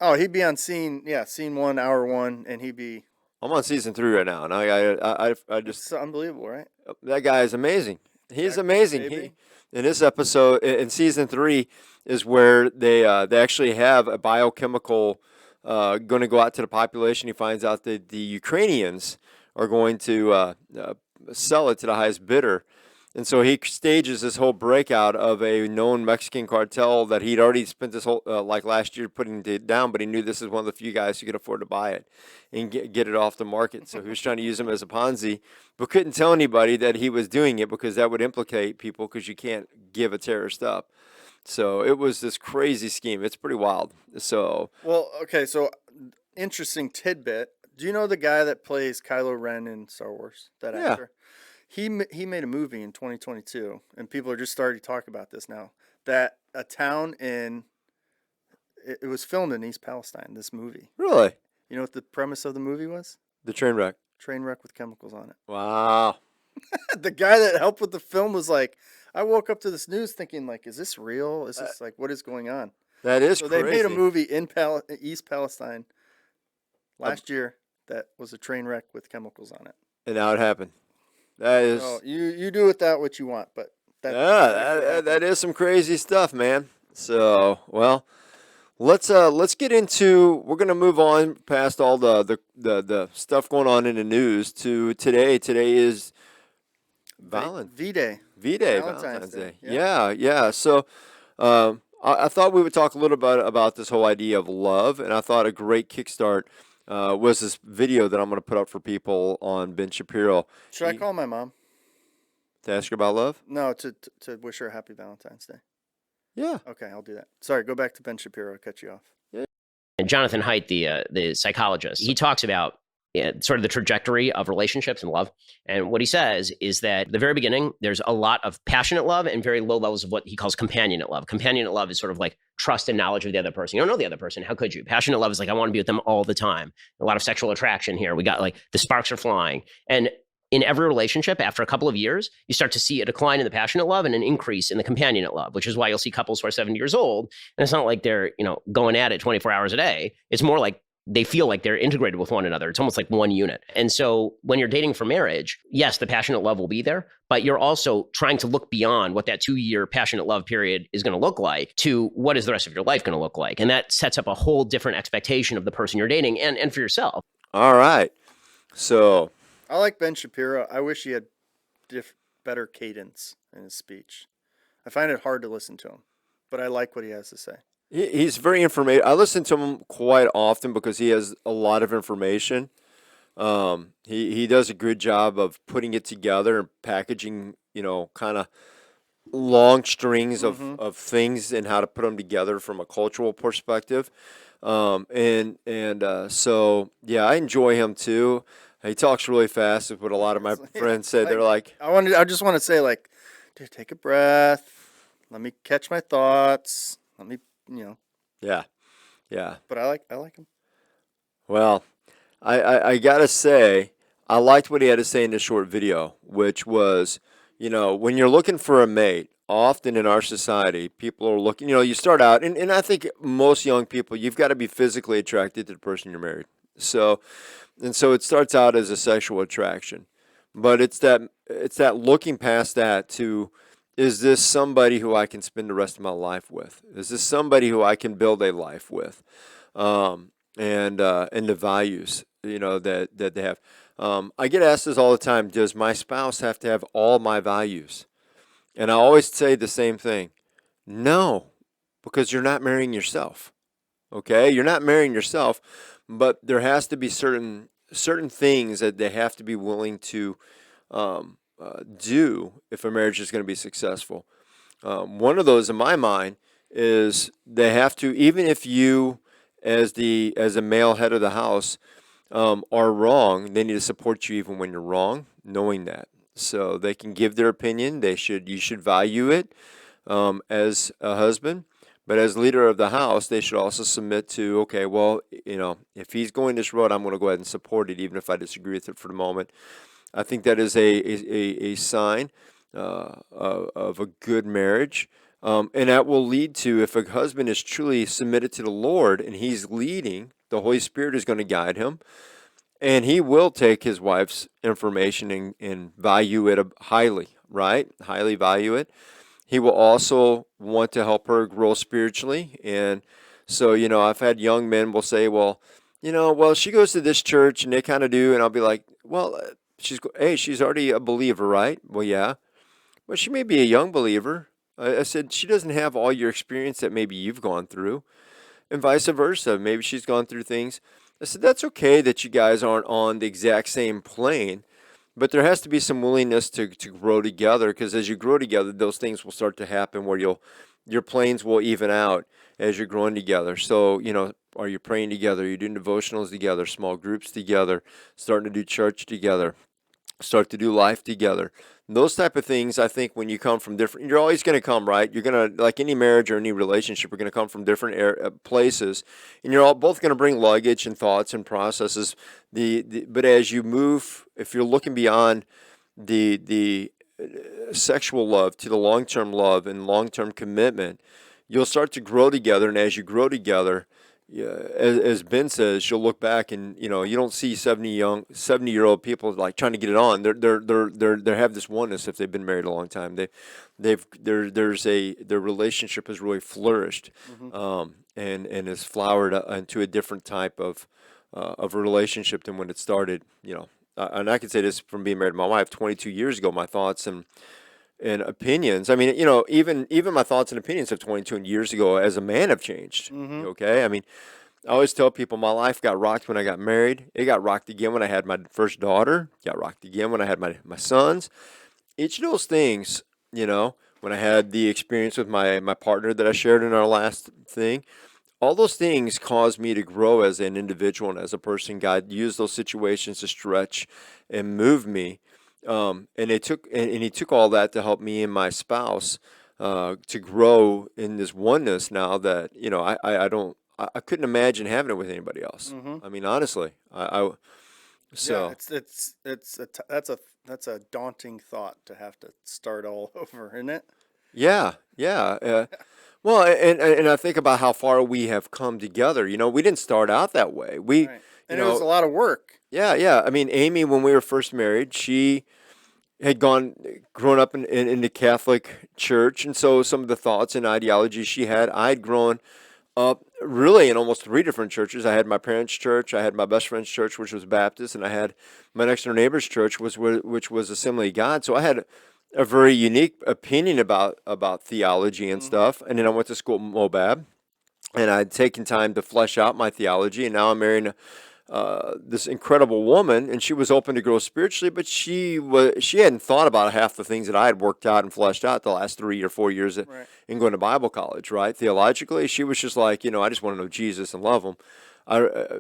Oh, he'd be on scene 1, hour 1, and he'd be. I'm on season 3 right now, and I just It's unbelievable, right? that guy is amazing. He's Jack, amazing. baby. In this episode, in season 3, is where they actually have a biochemical going to go out to the population. He finds out that the Ukrainians are going to sell it to the highest bidder. And so he stages this whole breakout of a known Mexican cartel that he'd already spent this whole, like last year, putting it down, but he knew this is one of the few guys who could afford to buy it and get it off the market. So he was trying to use him as a Ponzi, but couldn't tell anybody that he was doing it because that would implicate people because you can't give a terrorist up. So it was this crazy scheme. It's pretty wild. So Well, okay, so interesting tidbit. Do you know the guy that plays Kylo Ren in Star Wars? That Yeah. actor? He made a movie in 2022, and people are just starting to talk about this now. That a town it was filmed in East Palestine. This movie. really, You know what the premise of the movie was? the train wreck. Train wreck with chemicals on it. Wow. The guy that helped with the film was like, I woke up to this news thinking like, is this real? Is this like, what is going on? That is So crazy. they made a movie in East Palestine last year that was a train wreck with chemicals on it. And now it happened. That is. So you do with that what you want, but That is some crazy stuff, man. So, well, let's get into. We're gonna move on past all the stuff going on in the news to today. Today is V-Day. V-Day, Valentine's Valentine's Day, Day. Yeah. So, I thought we would talk a little bit about this whole idea of love, and I thought a great kickstart was this video that I'm going to put up for people on Ben Shapiro. Should I call my mom? To ask her about love? No, to wish her a happy Valentine's Day. Yeah. Okay, I'll do that. Sorry, go back to Ben Shapiro. I cut you off. And Jonathan Haidt, the psychologist, he talks about sort of the trajectory of relationships and love. And what he says is that at the very beginning, there's a lot of passionate love and very low levels of what he calls companionate love. Companionate love is sort of like trust and knowledge of the other person. You don't know the other person. How could you? Passionate love is like, I want to be with them all the time. A lot of sexual attraction here. We got like the sparks are flying. And in every relationship, after a couple of years, you start to see a decline in the passionate love and an increase in the companionate love, which is why you'll see couples who are 70 years old. And it's not like they're, going at it 24 hours a day. It's more like they feel like they're integrated with one another. It's almost like one unit. And so when you're dating for marriage, yes, the passionate love will be there, but you're also trying to look beyond what that 2-year passionate love period is going to look like to what is the rest of your life going to look like. And that sets up a whole different expectation of the person you're dating and for yourself. All right. So I like Ben Shapiro. I wish he had better cadence in his speech. I find it hard to listen to him, but I like what he has to say. he's very informative. I listen to him quite often because he has a lot of information. He does a good job of putting it together and packaging, kind of long strings of things and how to put them together from a cultural perspective. So yeah, I enjoy him too. He talks really fast. Is what a lot of my friends say. They're like, I just want to say, like, dude, take a breath. Let me catch my thoughts. Let me, yeah. But I like him. Well, I gotta say, I liked what he had to say in this short video, which was, when you're looking for a mate, often in our society, people are looking, you start out, and I think most young people, you've got to be physically attracted to the person you're married. So it starts out as a sexual attraction, but it's that looking past that to is this somebody who I can spend the rest of my life with? Is this somebody who I can build a life with? And the values, that they have. I get asked this all the time. Does my spouse have to have all my values? And I always say the same thing. No, because you're not marrying yourself. Okay, you're not marrying yourself, but there has to be certain things that they have to be willing to do if a marriage is going to be successful. One of those, in my mind, is they have to, even if you, as a male head of the house, are wrong, they need to support you even when you're wrong, knowing that. So they can give their opinion. You should value it as a husband, but as leader of the house, they should also submit to, okay, well, if he's going this road, I'm going to go ahead and support it, even if I disagree with it for the moment. I think that is a sign of a good marriage. And that will lead to, if a husband is truly submitted to the Lord and he's leading, the Holy Spirit is going to guide him. And he will take his wife's information and value it highly, right? Highly value it. He will also want to help her grow spiritually. And so, I've had young men will say, well, she goes to this church and they kind of do. And I'll be like, well, she's already a believer, right? Well, yeah. Well, she may be a young believer. I said, she doesn't have all your experience that maybe you've gone through, and vice versa. Maybe she's gone through things. I said, that's okay that you guys aren't on the exact same plane, but there has to be some willingness to grow together, because as you grow together, those things will start to happen where your planes will even out as you're growing together. So, are you praying together? Are you doing devotionals together, small groups together, starting to do church together, start to do life together? Those type of things, I think, when you come from different, you're always going to come, right? You're going to, like any marriage or any relationship, we're going to come from different places, and you're all both going to bring luggage and thoughts and processes. But as you move, if you're looking beyond the sexual love to the long-term love and long-term commitment, you'll start to grow together, and as you grow together, yeah, as Ben says, you'll look back and you don't see 70-year-old people like trying to get it on. They have this oneness if they've been married a long time. Their relationship has really flourished, and has flowered into a different type of a relationship than when it started. And I can say this from being married to my wife 22 years ago. My thoughts and opinions. I mean, even my thoughts and opinions of 22 years ago as a man have changed. Okay. I mean, I always tell people my life got rocked when I got married. It got rocked again when I had my first daughter. Got rocked again when I had my sons. Each of those things, when I had the experience with my partner that I shared in our last thing, all those things caused me to grow as an individual and as a person. God used those situations to stretch and move me. And he took all that to help me and my spouse to grow in this oneness. Now that I couldn't imagine having it with anybody else. I mean, honestly, so yeah, that's a daunting thought to have to start all over, isn't it? yeah. Well, and I think about how far we have come together. We didn't start out that way. Right. And it was a lot of work. Yeah. I mean, Amy, when we were first married, she had grown up in the Catholic Church, and so some of the thoughts and ideologies she had, I had grown up really in almost 3 different churches. I had my parents' church, I had my best friend's church, which was Baptist, and I had my next door neighbor's church, which was Assembly of God. So I had a very unique opinion about theology and stuff. And then I went to school at Mobab, and I'd taken time to flesh out my theology, and now I'm marrying this incredible woman, and she was open to grow spiritually, but she hadn't thought about half the things that I had worked out and fleshed out the last 3 or 4 years in going to Bible college, right? Theologically, she was just like, I just want to know Jesus and love him.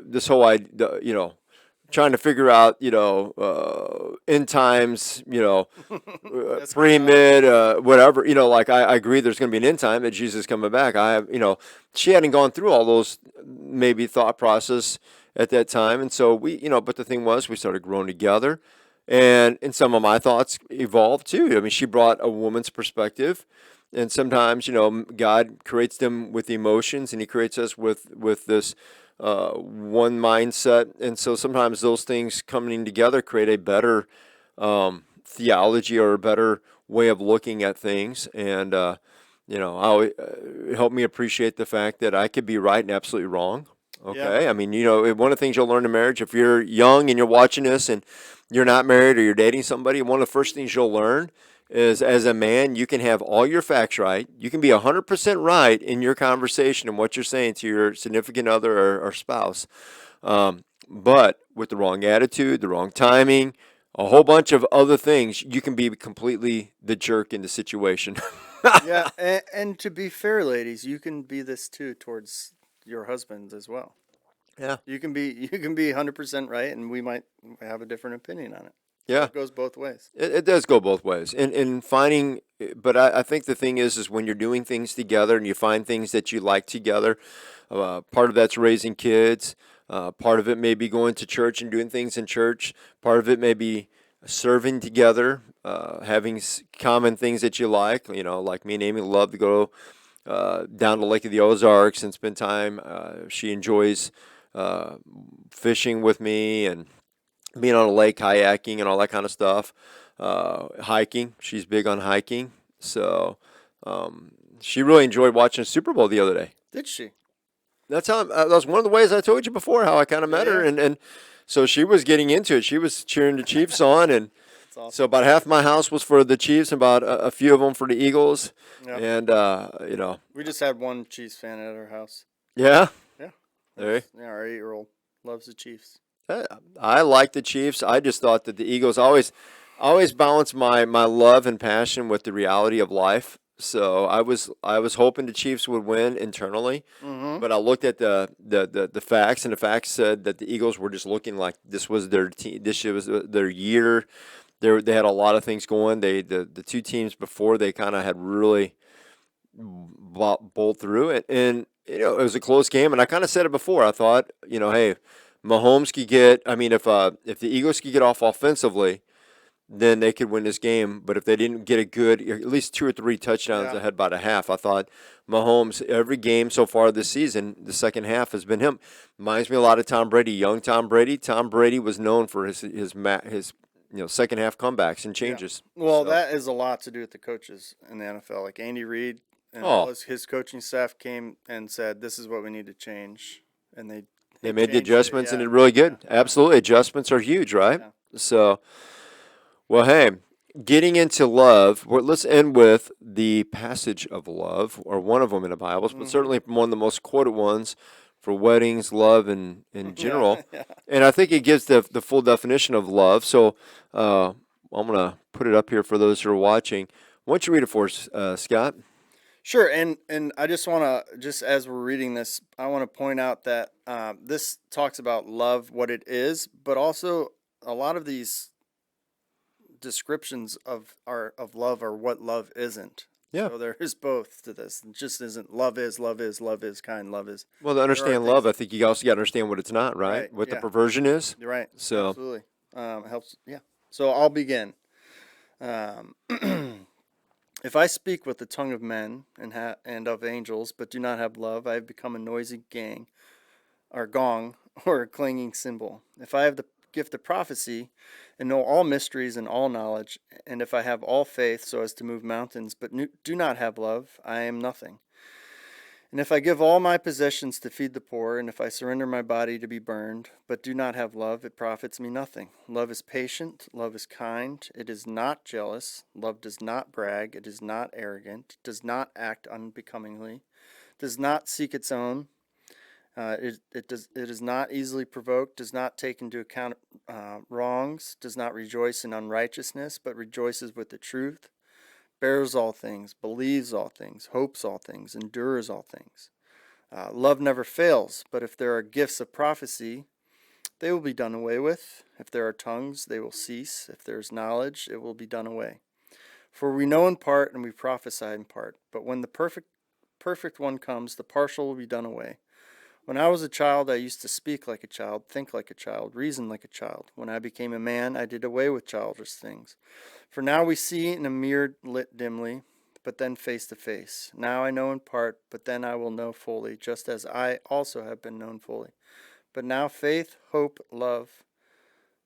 This whole idea, trying to figure out, end times, pre-mid, whatever, like I agree there's going to be an end time that Jesus is coming back. She hadn't gone through all those maybe thought process at that time. And so but the thing was, we started growing together, and some of my thoughts evolved too. I mean, she brought a woman's perspective, and sometimes, God creates them with emotions, and he creates us with this one mindset. And so sometimes those things coming together create a better theology or a better way of looking at things. And, it helped me appreciate the fact that I could be right and absolutely wrong. Okay. I mean, one of the things you'll learn in marriage, if you're young and you're watching this and you're not married or you're dating somebody, one of the first things you'll learn is as a man, you can have all your facts right. You can be 100% right in your conversation and what you're saying to your significant other or spouse. But with the wrong attitude, the wrong timing, a whole bunch of other things, you can be completely the jerk in the situation. Yeah, and to be fair, ladies, you can be this too towards your husbands as well. Yeah. You can be 100% right, and we might have a different opinion on it. Yeah. It goes both ways. It does go both ways. And finding, but I think the thing is when you're doing things together and you find things that you like together, part of that's raising kids. Part of it may be going to church and doing things in church. Part of it may be serving together, having common things that you like. Like me and Amy love to go down to Lake of the Ozarks and spend time. She enjoys fishing with me and being on a lake, kayaking, and all that kind of stuff. Hiking. She's big on hiking. So she really enjoyed watching Super Bowl the other day. Did she? That's how. That was one of the ways I told you before how I kind of met her, and so she was getting into it. She was cheering the Chiefs on, and Awesome. so about half my house was for the Chiefs, and about a few of them for the Eagles. Yep. And We just had one Chiefs fan at our house. yeah, Yeah. there. Yeah, our 8-year-old loves the Chiefs. I like the Chiefs. I just thought that the Eagles always balance my love and passion with the reality of life. So I was hoping the Chiefs would win internally, but I looked at the facts, and the facts said that the Eagles were just looking like this was their team. This was their year. They had a lot of things going. The two teams before they kind of had really bowled through it, and it was a close game. And I kind of said it before. I thought, hey, Mahomes could get. I mean, if the Eagles could get off offensively, then they could win this game. But if they didn't get a good, at least 2 or 3 touchdowns ahead by the half, I thought Mahomes, every game so far this season, the second half has been him. Reminds me a lot of Tom Brady, young Tom Brady. Tom Brady was known for his second half comebacks and changes. Yeah. Well, So, that is a lot to do with the coaches in the NFL. Like Andy Reid and all his coaching staff came and said, "This is what we need to change," and they made the changed adjustments it. and Yeah. did really good. Absolutely, adjustments are huge, right? Yeah. So. Well, hey, getting into love, let's end with the passage of love, or one of them in the Bible, but certainly one of the most quoted ones for weddings, love, and in general. Yeah. And I think it gives the full definition of love. So I'm going to put it up here for those who are watching. Why don't you read it for us, Scott? Sure, and I just want to, just as we're reading this, I want to point out that this talks about love, what it is, but also a lot of these descriptions of love are what love isn't. Yeah. So there is both to this. It just isn't love is kind, love is. Well, to understand love, I think you also got to understand what it's not, right? Right, What the yeah. perversion is. You're right. So- Absolutely. Helps. Yeah. So I'll begin. If I speak with the tongue of men and of angels, but do not have love, I have become a noisy gong, or a clanging cymbal. If I have the gift of prophecy and know all mysteries and all knowledge, and if I have all faith so as to move mountains, but do not have love, I am nothing. And if I give all my possessions to feed the poor, and if I surrender my body to be burned, but do not have love, it profits me nothing. Love is patient, love is kind, it is not jealous, love does not brag, it is not arrogant, does not act unbecomingly, does not seek its own, it is not easily provoked, does not take into account wrongs, does not rejoice in unrighteousness, but rejoices with the truth, bears all things, believes all things, hopes all things, endures all things. Love never fails, but if there are gifts of prophecy, they will be done away with. If there are tongues, they will cease. If there is knowledge, it will be done away. For we know in part and we prophesy in part, but when the perfect one comes, the partial will be done away. When I was a child, I used to speak like a child, think like a child, reason like a child. When I became a man, I did away with childish things. For now we see in a mirror lit dimly, but then face to face. Now I know in part, but then I will know fully, just as I also have been known fully. But now faith, hope, love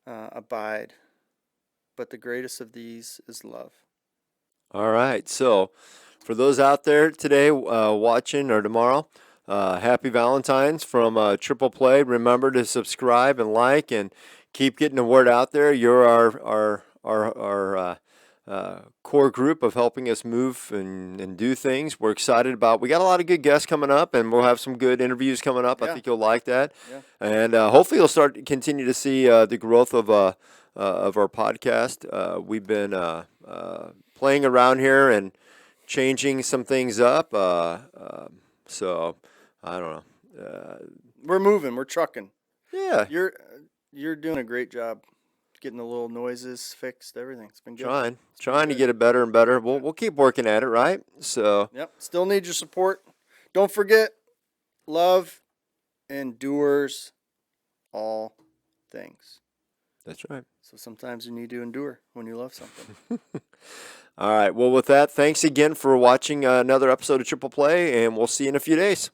abide. but the greatest of these is love. All right. So, for those out there today watching or tomorrow, happy Valentine's from Triple Play. Remember to subscribe and like and keep getting the word out there. You're our core group of helping us move and do things. We're excited about. We got a lot of good guests coming up, and we'll have some good interviews coming up. I Yeah. think you'll like that, Yeah. and hopefully you'll continue to see the growth of our podcast. We've been playing around here and changing some things up. So I don't know. We're moving. We're trucking. Yeah, You're doing a great job getting the little noises fixed. Everything. It's been good. trying to get it better and better. We'll keep working at it, right? So Yep. Still need your support. Don't forget, love endures all things. that's right. So sometimes you need to endure when you love something. All right. Well, with that, thanks again for watching another episode of Triple Play, and we'll see you in a few days.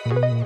Thank you.